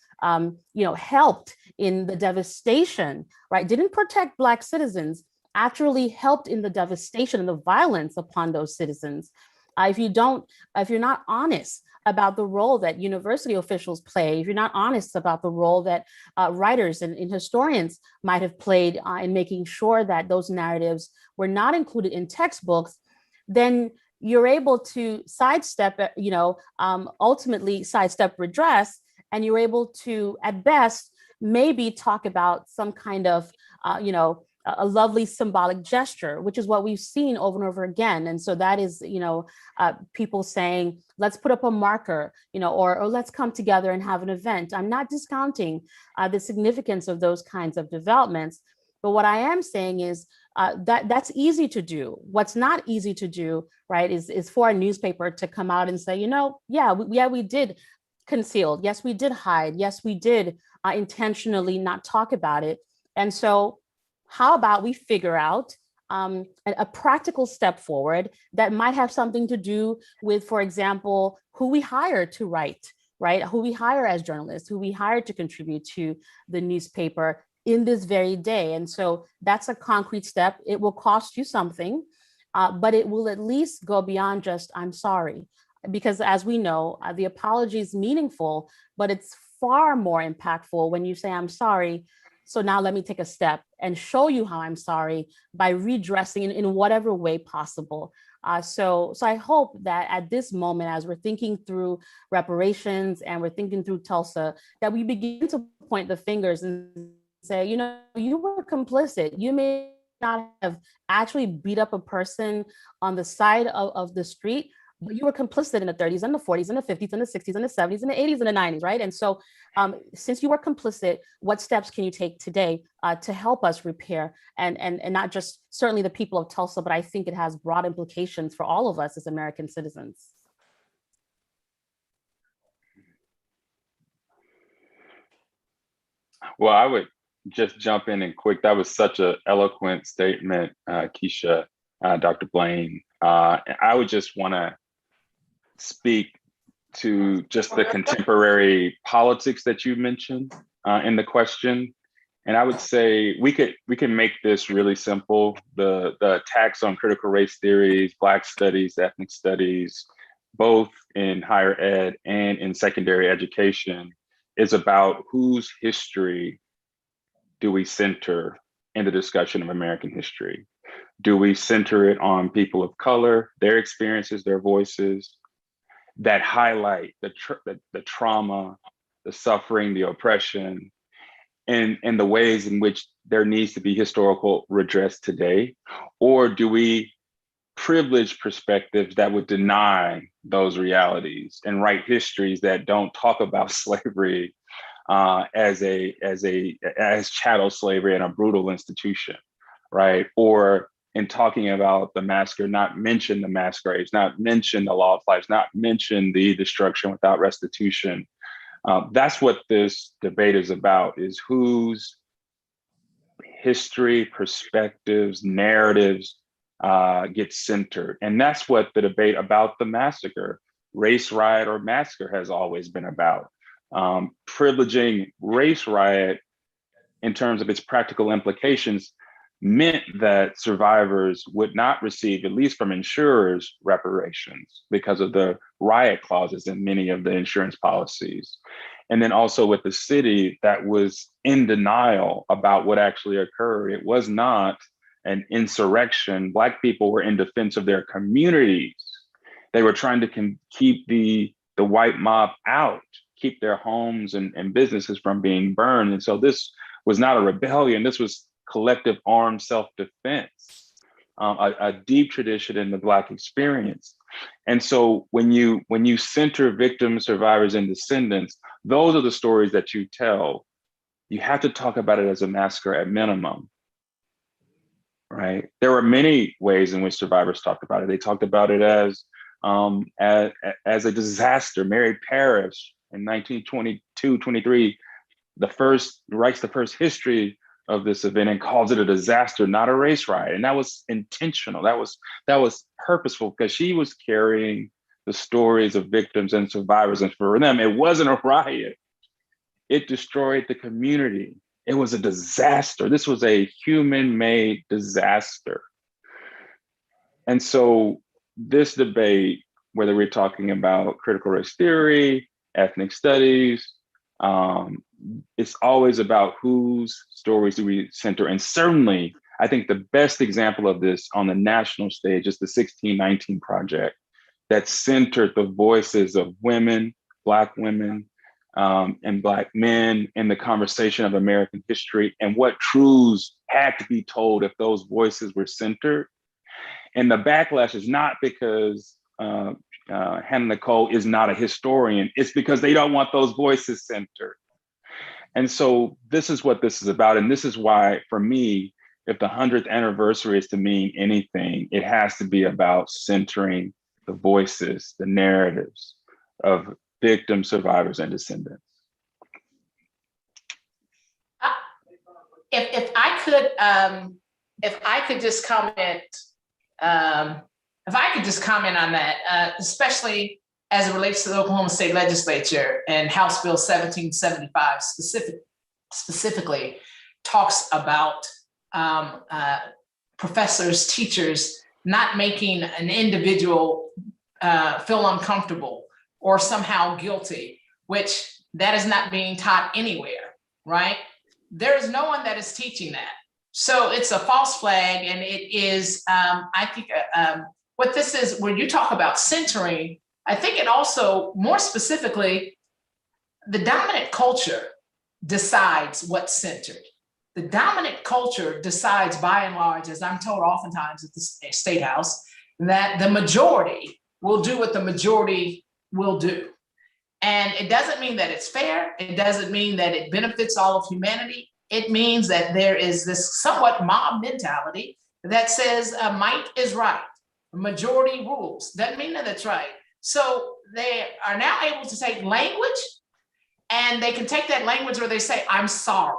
helped in the devastation, right? Didn't protect Black citizens, actually helped in the devastation and the violence upon those citizens. If you're not honest about the role that university officials play, if you're not honest about the role that writers and historians might have played in making sure that those narratives were not included in textbooks, then you're able to sidestep, ultimately sidestep redress, and you're able to, at best, maybe talk about some kind of, a lovely symbolic gesture, which is what we've seen over and over again. And so that is, people saying, let's put up a marker, or let's come together and have an event. I'm not discounting the significance of those kinds of developments. But what I am saying is that's easy to do. What's not easy to do, right, is for a newspaper to come out and say, we did conceal. Yes, we did hide. Yes, we did intentionally not talk about it. And so how about we figure out a practical step forward that might have something to do with, for example, who we hire to write, right? Who we hire as journalists, who we hire to contribute to the newspaper in this very day. And so that's a concrete step. It will cost you something, but it will at least go beyond just, I'm sorry. Because as we know, the apology is meaningful, but it's far more impactful when you say, I'm sorry. So now let me take a step and show you how I'm sorry by redressing in whatever way possible. So I hope that at this moment, as we're thinking through reparations and we're thinking through Tulsa, that we begin to point the fingers and say, you know, you were complicit. You may not have actually beat up a person on the side of the street, but you were complicit in the 30s and the 40s and the 50s and the 60s and the 70s and the 80s and the 90s, right? And so since you were complicit, what steps can you take today to help us repair and not just certainly the people of Tulsa, but I think it has broad implications for all of us as American citizens. Well, I would just jump in and quick. That was such an eloquent statement, Keisha, Dr. Blaine. I would just want to speak to just the contemporary politics that you mentioned in the question. And I would say we can make this really simple. The attacks on critical race theories, Black studies, ethnic studies, both in higher ed and in secondary education, is about whose history do we center in the discussion of American history? Do we center it on people of color, their experiences, their voices, that highlight the trauma, the suffering, the oppression, and the ways in which there needs to be historical redress today? Or do we privilege perspectives that would deny those realities and write histories that don't talk about slavery as chattel slavery and a brutal institution, right? Or in talking about the massacre, not mention the mass graves, not mention the law of lives, not mention the destruction without restitution. That's what this debate is about, is whose history, perspectives, narratives get centered. And that's what the debate about the massacre, race riot or massacre, has always been about. Privileging race riot in terms of its practical implications meant that survivors would not receive, at least from insurers, reparations because of the riot clauses in many of the insurance policies. And then also with the city that was in denial about what actually occurred. It was not an insurrection. Black people were in defense of their communities. They were trying to keep the white mob out, keep their homes and businesses from being burned. And so this was not a rebellion. This was collective armed self-defense, a deep tradition in the Black experience. And so when you center victims, survivors, and descendants, those are the stories that you tell. You have to talk about it as a massacre at minimum, right? There were many ways in which survivors talked about it. They talked about it as a disaster. Mary Parrish in 1922-23, writes the first history of this event and calls it a disaster, not a race riot. And that was intentional. That was purposeful, because she was carrying the stories of victims and survivors. And for them, it wasn't a riot. It destroyed the community. It was a disaster. This was a human-made disaster. And so this debate, whether we're talking about critical race theory, ethnic studies, it's always about whose stories do we center. And certainly, I think the best example of this on the national stage is the 1619 Project, that centered the voices of women, Black women, and Black men in the conversation of American history, and what truths had to be told if those voices were centered. And the backlash is not because Hannah Nicole is not a historian. It's because they don't want those voices centered. And so this is what this is about. And this is why, for me, if the 100th anniversary is to mean anything, it has to be about centering the voices, the narratives of victims, survivors, and descendants. If I could if I could just comment, on that, especially as it relates to the Oklahoma State Legislature and House Bill 1775 specifically talks about professors, teachers not making an individual feel uncomfortable or somehow guilty, which that is not being taught anywhere, right? There's no one that is teaching that. So it's a false flag, and it is, I think, what this is, when you talk about centering, I think it also, more specifically, the dominant culture decides what's centered. The dominant culture decides, by and large, as I'm told oftentimes at the State House, that the majority will do what the majority will do. And it doesn't mean that it's fair. It doesn't mean that it benefits all of humanity. It means that there is this somewhat mob mentality that says might is right. Majority rules. Doesn't mean that it's right. So they are now able to take language, and they can take that language where they say, I'm sorry,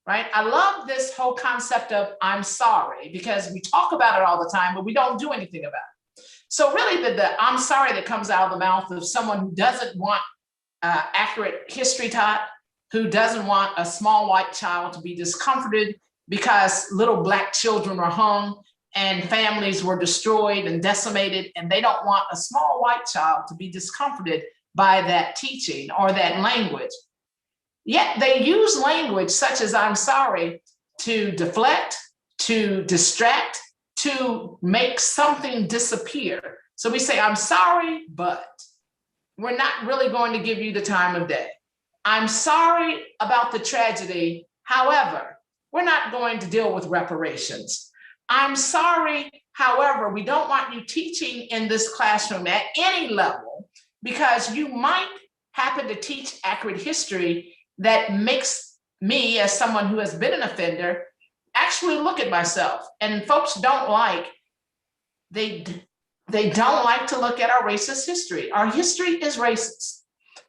right? I love this whole concept of I'm sorry, because we talk about it all the time, but we don't do anything about it. So really the I'm sorry that comes out of the mouth of someone who doesn't want accurate history taught, who doesn't want a small white child to be discomforted because little Black children were hung and families were destroyed and decimated, and they don't want a small white child to be discomforted by that teaching or that language. Yet they use language such as I'm sorry to deflect, to distract, to make something disappear. So we say, I'm sorry, but we're not really going to give you the time of day. I'm sorry about the tragedy. However, we're not going to deal with reparations. I'm sorry. However, we don't want you teaching in this classroom at any level, because you might happen to teach accurate history that makes me, as someone who has been an offender, actually look at myself. And folks don't like, they don't like to look at our racist history. Our history is racist.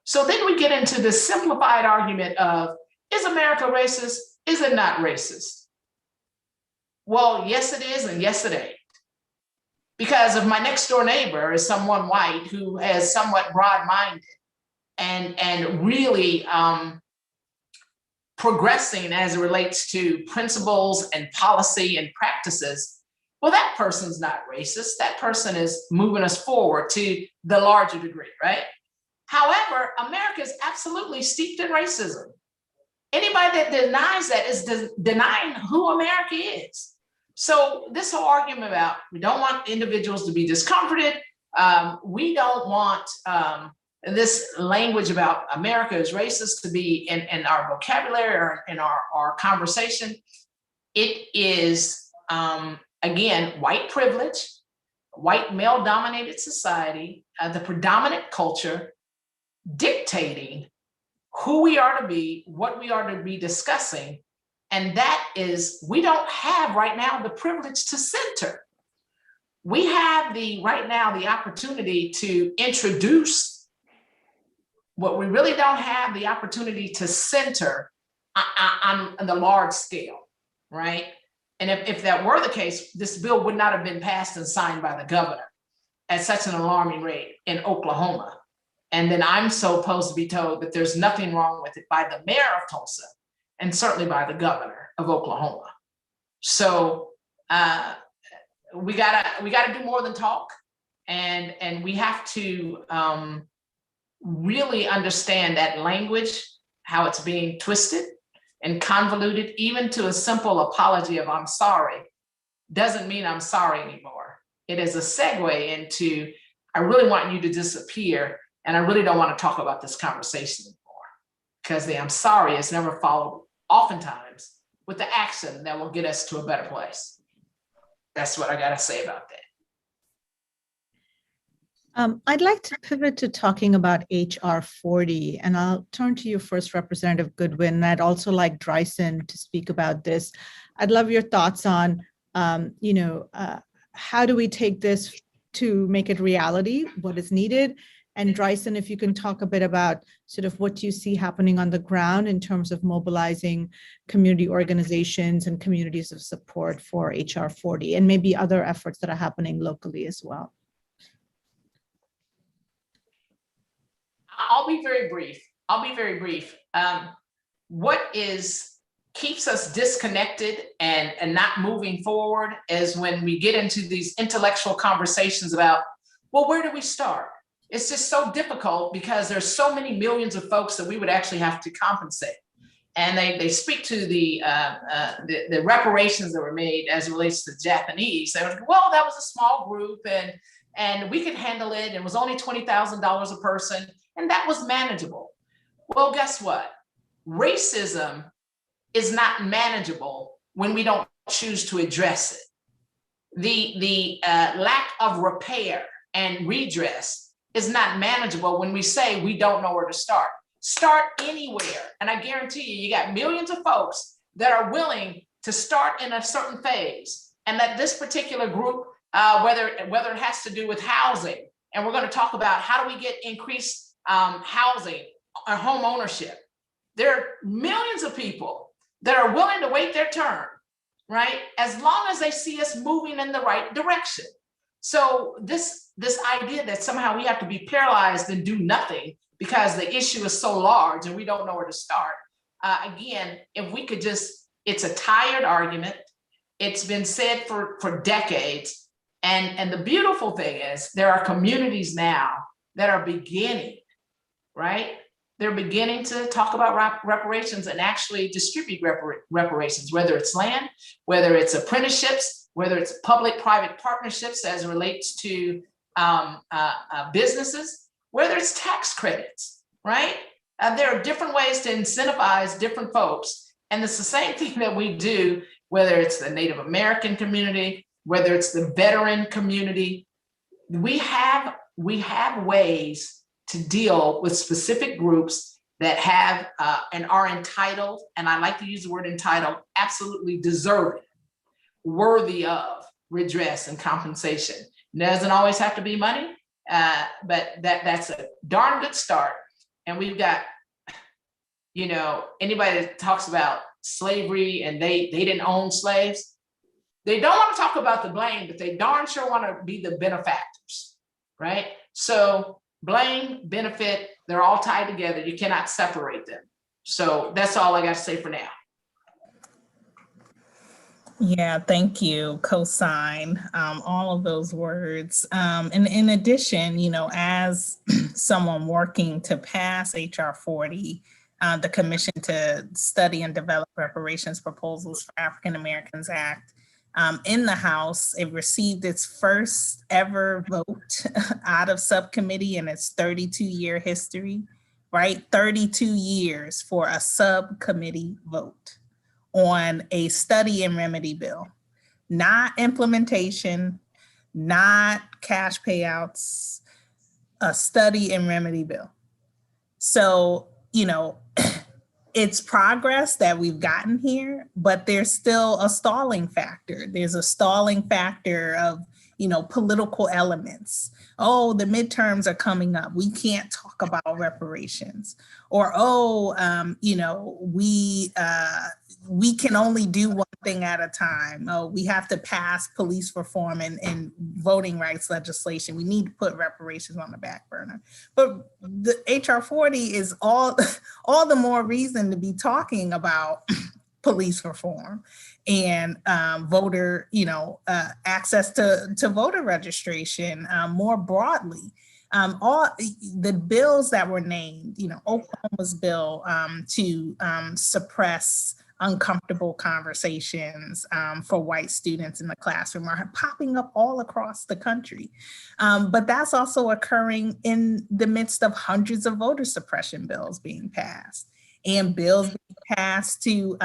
So then we get into this simplified argument of, is America racist? Is it not racist? Well, yes, it is, and yes, it ain't. Because if my next door neighbor is someone white who is somewhat broad-minded and really progressing as it relates to principles and policy and practices, well, that person's not racist. That person is moving us forward to the larger degree, right? However, America is absolutely steeped in racism. Anybody that denies that is denying who America is. So this whole argument about we don't want individuals to be discomforted, we don't want this language about America is racist to be in our vocabulary or in our conversation. It is, again, white privilege, white male-dominated society, the predominant culture dictating who we are to be, what we are to be discussing. And that is, we don't have right now the privilege to center. We have right now the opportunity to introduce what we really don't have the opportunity to center on the large scale, right? And if that were the case, this bill would not have been passed and signed by the governor at such an alarming rate in Oklahoma. And then I'm supposed to be told that there's nothing wrong with it by the mayor of Tulsa and certainly by the governor of Oklahoma. So we gotta do more than talk, and we have to really understand that language, how it's being twisted and convoluted, even to a simple apology of I'm sorry, doesn't mean I'm sorry anymore. It is a segue into, I really want you to disappear, and I really don't want to talk about this conversation anymore, because the I'm sorry is never followed, oftentimes, with the action that will get us to a better place. That's what I got to say about that. I'd like to pivot to talking about HR 40, and I'll turn to you first, Representative Goodwin. I'd also like Dryson to speak about this. I'd love your thoughts on, how do we take this to make it reality, what is needed, And Dryson, if you can talk a bit about sort of what you see happening on the ground in terms of mobilizing community organizations and communities of support for HR 40, and maybe other efforts that are happening locally as well. I'll be very brief. What keeps us disconnected and not moving forward is when we get into these intellectual conversations about, well, where do we start? It's just so difficult because there's so many millions of folks that we would actually have to compensate. And they speak to the reparations that were made as it relates to the Japanese. They were like, well, that was a small group and we could handle it. It was only $20,000 a person, and that was manageable. Well, guess what? Racism is not manageable when we don't choose to address it. The lack of repair and redress is not manageable when we say we don't know where to start. Start anywhere. And I guarantee you got millions of folks that are willing to start in a certain phase. And that this particular group, whether it has to do with housing, and we're going to talk about how do we get increased housing or home ownership. There are millions of people that are willing to wait their turn, right? As long as they see us moving in the right direction. So this idea that somehow we have to be paralyzed and do nothing because the issue is so large and we don't know where to start. Again, if we could it's a tired argument. It's been said for decades. And the beautiful thing is there are communities now that are beginning, right? They're beginning to talk about reparations and actually distribute reparations, whether it's land, whether it's apprenticeships, whether it's public-private partnerships as it relates to businesses, whether it's tax credits, right? There are different ways to incentivize different folks. And it's the same thing that we do, whether it's the Native American community, whether it's the veteran community. We have ways to deal with specific groups that have and are entitled, and I like to use the word entitled, absolutely deserving, worthy of redress and compensation. It doesn't always have to be money, but that's a darn good start. And we've got, anybody that talks about slavery and they didn't own slaves, they don't want to talk about the blame, but they darn sure want to be the benefactors, right? So blame, benefit, they're all tied together. You cannot separate them. So that's all I got to say for now. Yeah, thank you. Co-sign all of those words. And in addition, as someone working to pass HR 40, the Commission to Study and Develop Reparations Proposals for African Americans Act, in the House, it received its first ever vote out of subcommittee in its 32-year history, right? 32 years for a subcommittee vote on a study and remedy bill, not implementation, not cash payouts, a study and remedy bill. So, it's progress that we've gotten here, but there's still a stalling factor. There's a stalling factor of, political elements. Oh, the midterms are coming up. We can't talk about reparations. Or, we can only do one thing at a time. Oh, we have to pass police reform and voting rights legislation. We need to put reparations on the back burner. But the HR 40 is all the more reason to be talking about police reform and voter, access to voter registration more broadly. All the bills that were named, Oklahoma's bill to suppress uncomfortable conversations for white students in the classroom are popping up all across the country. But that's also occurring in the midst of hundreds of voter suppression bills being passed and bills being passed to,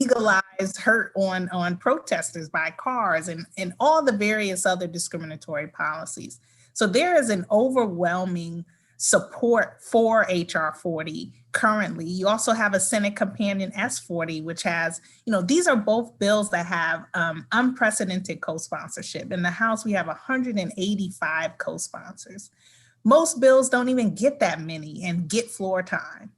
legalize hurt on protesters by cars and all the various other discriminatory policies. So there is an overwhelming support for HR 40 currently. You also have a Senate companion S40, which has, these are both bills that have unprecedented co-sponsorship. In the House, we have 185 co-sponsors. Most bills don't even get that many and get floor time.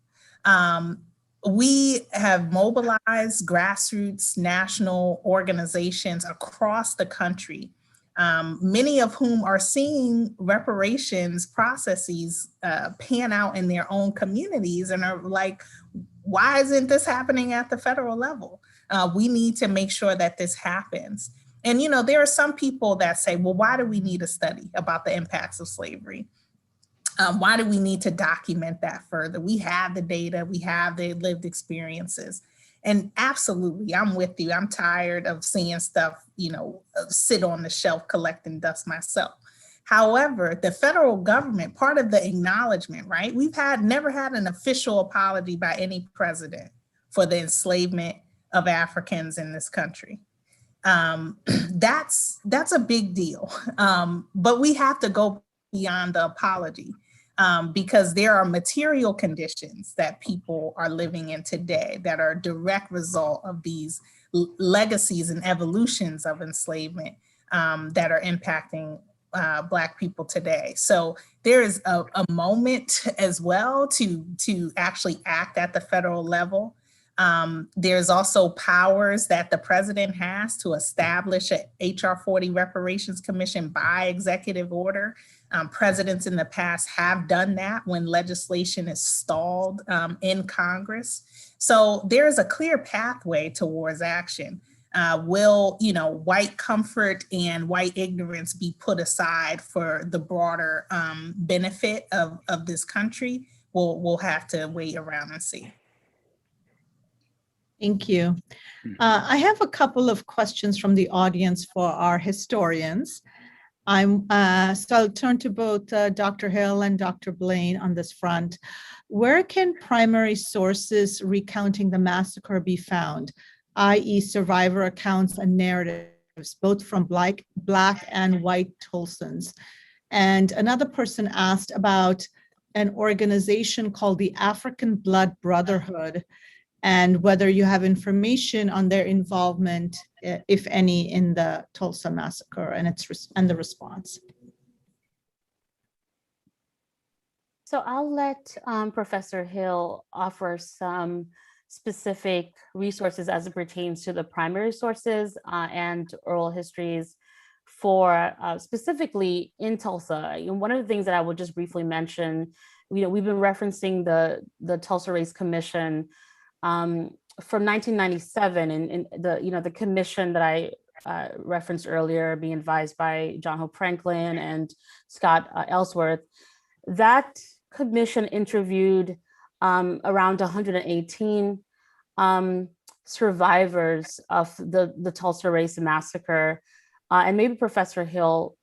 We have mobilized grassroots national organizations across the country, many of whom are seeing reparations processes pan out in their own communities and are like, why isn't this happening at the federal level? We need to make sure that this happens. And, there are some people that say, well, why do we need a study about the impacts of slavery? Why do we need to document that further? We have the data, we have the lived experiences. And absolutely, I'm with you. I'm tired of seeing stuff, sit on the shelf collecting dust myself. However, the federal government, part of the acknowledgement, right? We've never had an official apology by any president for the enslavement of Africans in this country. That's a big deal. But we have to go beyond the apology. Because there are material conditions that people are living in today that are a direct result of these legacies and evolutions of enslavement that are impacting Black people today. So there is a moment as well to actually act at the federal level. There's also powers that the president has to establish a HR 40 reparations commission by executive order. Presidents in the past have done that when legislation is stalled in Congress. So there is a clear pathway towards action. Will white comfort and white ignorance be put aside for the broader benefit of this country? We'll have to wait around and see. Thank you. I have a couple of questions from the audience for our historians. So I'll turn to both Dr. Hill and Dr. Blaine on this front. Where can primary sources recounting the massacre be found, i.e. survivor accounts and narratives, both from Black and white Tulsans? And another person asked about an organization called the African Blood Brotherhood, and whether you have information on their involvement, if any, in the Tulsa Massacre and the response. So I'll let Professor Hill offer some specific resources as it pertains to the primary sources and oral histories for specifically in Tulsa. One of the things that I would just briefly mention, we've been referencing the Tulsa Race Commission from 1997, and the commission that I referenced earlier, being advised by John Hope Franklin and Scott Ellsworth. That commission interviewed around 118 survivors of the Tulsa Race Massacre, and maybe Professor Hill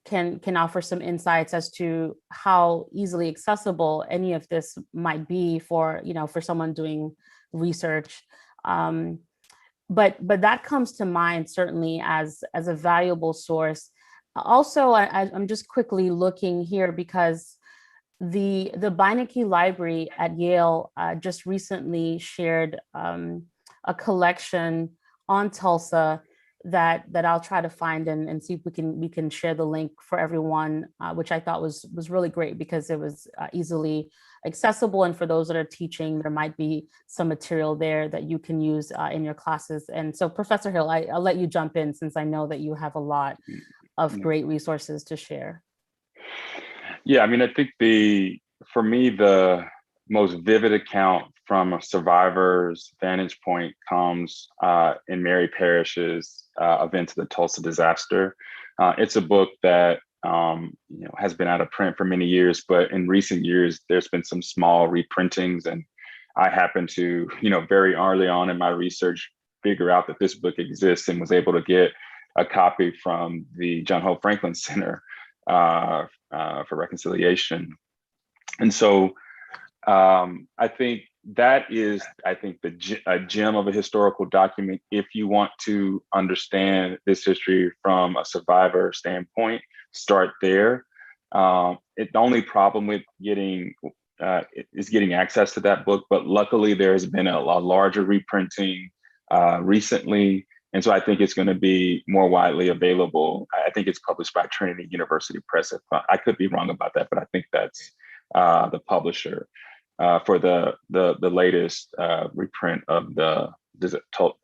can offer some insights as to how easily accessible any of this might be for someone doing research. But that comes to mind certainly as a valuable source. Also, I'm just quickly looking here because the Beinecke Library at Yale just recently shared a collection on Tulsa that I'll try to find and see if we can share the link for everyone, which I thought was really great because it was easily accessible. And for those that are teaching, there might be some material there that you can use in your classes. And so Professor Hill, I'll let you jump in since I know that you have a lot of great resources to share. Yeah, I mean, I think for me, the most vivid account from a survivor's vantage point comes in Mary Parrish's Events of the Tulsa Disaster. It's a book that has been out of print for many years, but in recent years, there's been some small reprintings, and I happened to, very early on in my research, figure out that this book exists and was able to get a copy from the John Hope Franklin Center for Reconciliation. And so I think that is, a gem of a historical document. If you want to understand this history from a survivor standpoint, start there. The only problem with getting access to that book, but luckily there's been a larger reprinting recently. And so I think it's going to be more widely available. I think it's published by Trinity University Press. I could be wrong about that, but I think that's the publisher for the latest reprint of the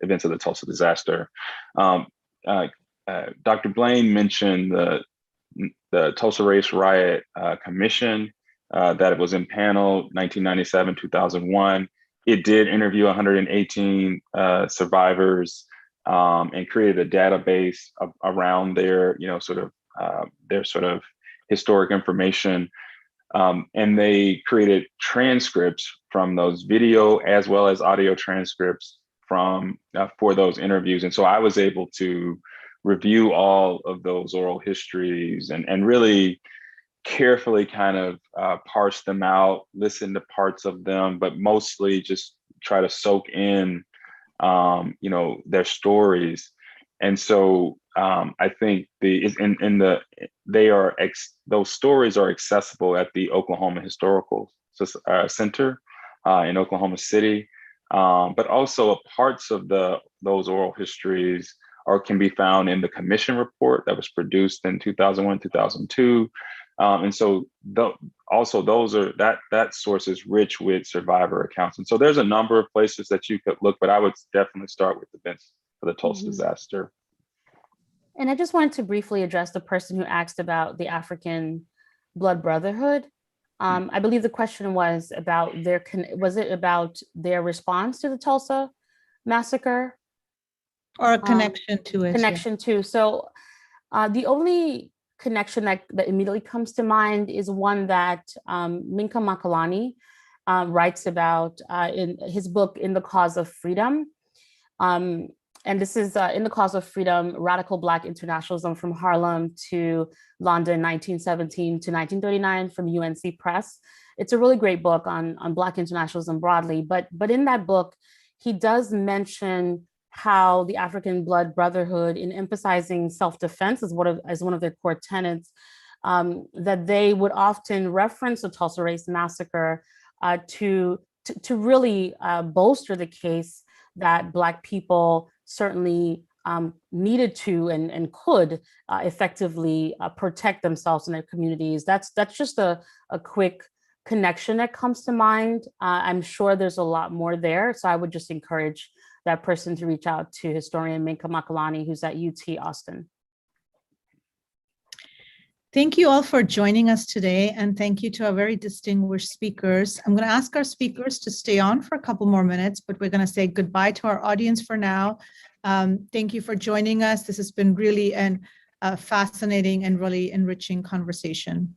events of the Tulsa disaster. Dr. Blaine mentioned the Tulsa Race Riot Commission that it was impaneled 1997, 2001. It did interview 118 survivors and created a database around their, sort of historic information. And they created transcripts from those video as well as audio transcripts for those interviews. And so I was able to review all of those oral histories and really carefully kind of parse them out, listen to parts of them, but mostly just try to soak in, their stories. And so I think those stories are accessible at the Oklahoma Historical Center in Oklahoma City, but also parts of those oral histories can be found in the commission report that was produced in 2001, 2002. And so that source is rich with survivor accounts. And so there's a number of places that you could look, but I would definitely start with events for the Tulsa disaster. And I just wanted to briefly address the person who asked about the African Blood Brotherhood. I believe the question was about their response to the Tulsa Massacre? Or a connection to it. Connection to. So the only connection that immediately comes to mind is one that Minka Makalani writes about in his book, In the Cause of Freedom. And this is In the Cause of Freedom, Radical Black Internationalism from Harlem to London, 1917 to 1939 from UNC Press. It's a really great book on Black internationalism broadly, but in that book, he does mention how the African Blood Brotherhood, in emphasizing self-defense as one of their core tenets, that they would often reference the Tulsa Race Massacre to really bolster the case that Black people certainly needed to and could effectively protect themselves and their communities. That's just a quick connection that comes to mind. I'm sure there's a lot more there, so I would just encourage that person to reach out to historian Minka Makalani, who's at UT Austin. Thank you all for joining us today, and thank you to our very distinguished speakers. I'm going to ask our speakers to stay on for a couple more minutes, but we're going to say goodbye to our audience for now. Thank you for joining us. This has been really a fascinating and really enriching conversation.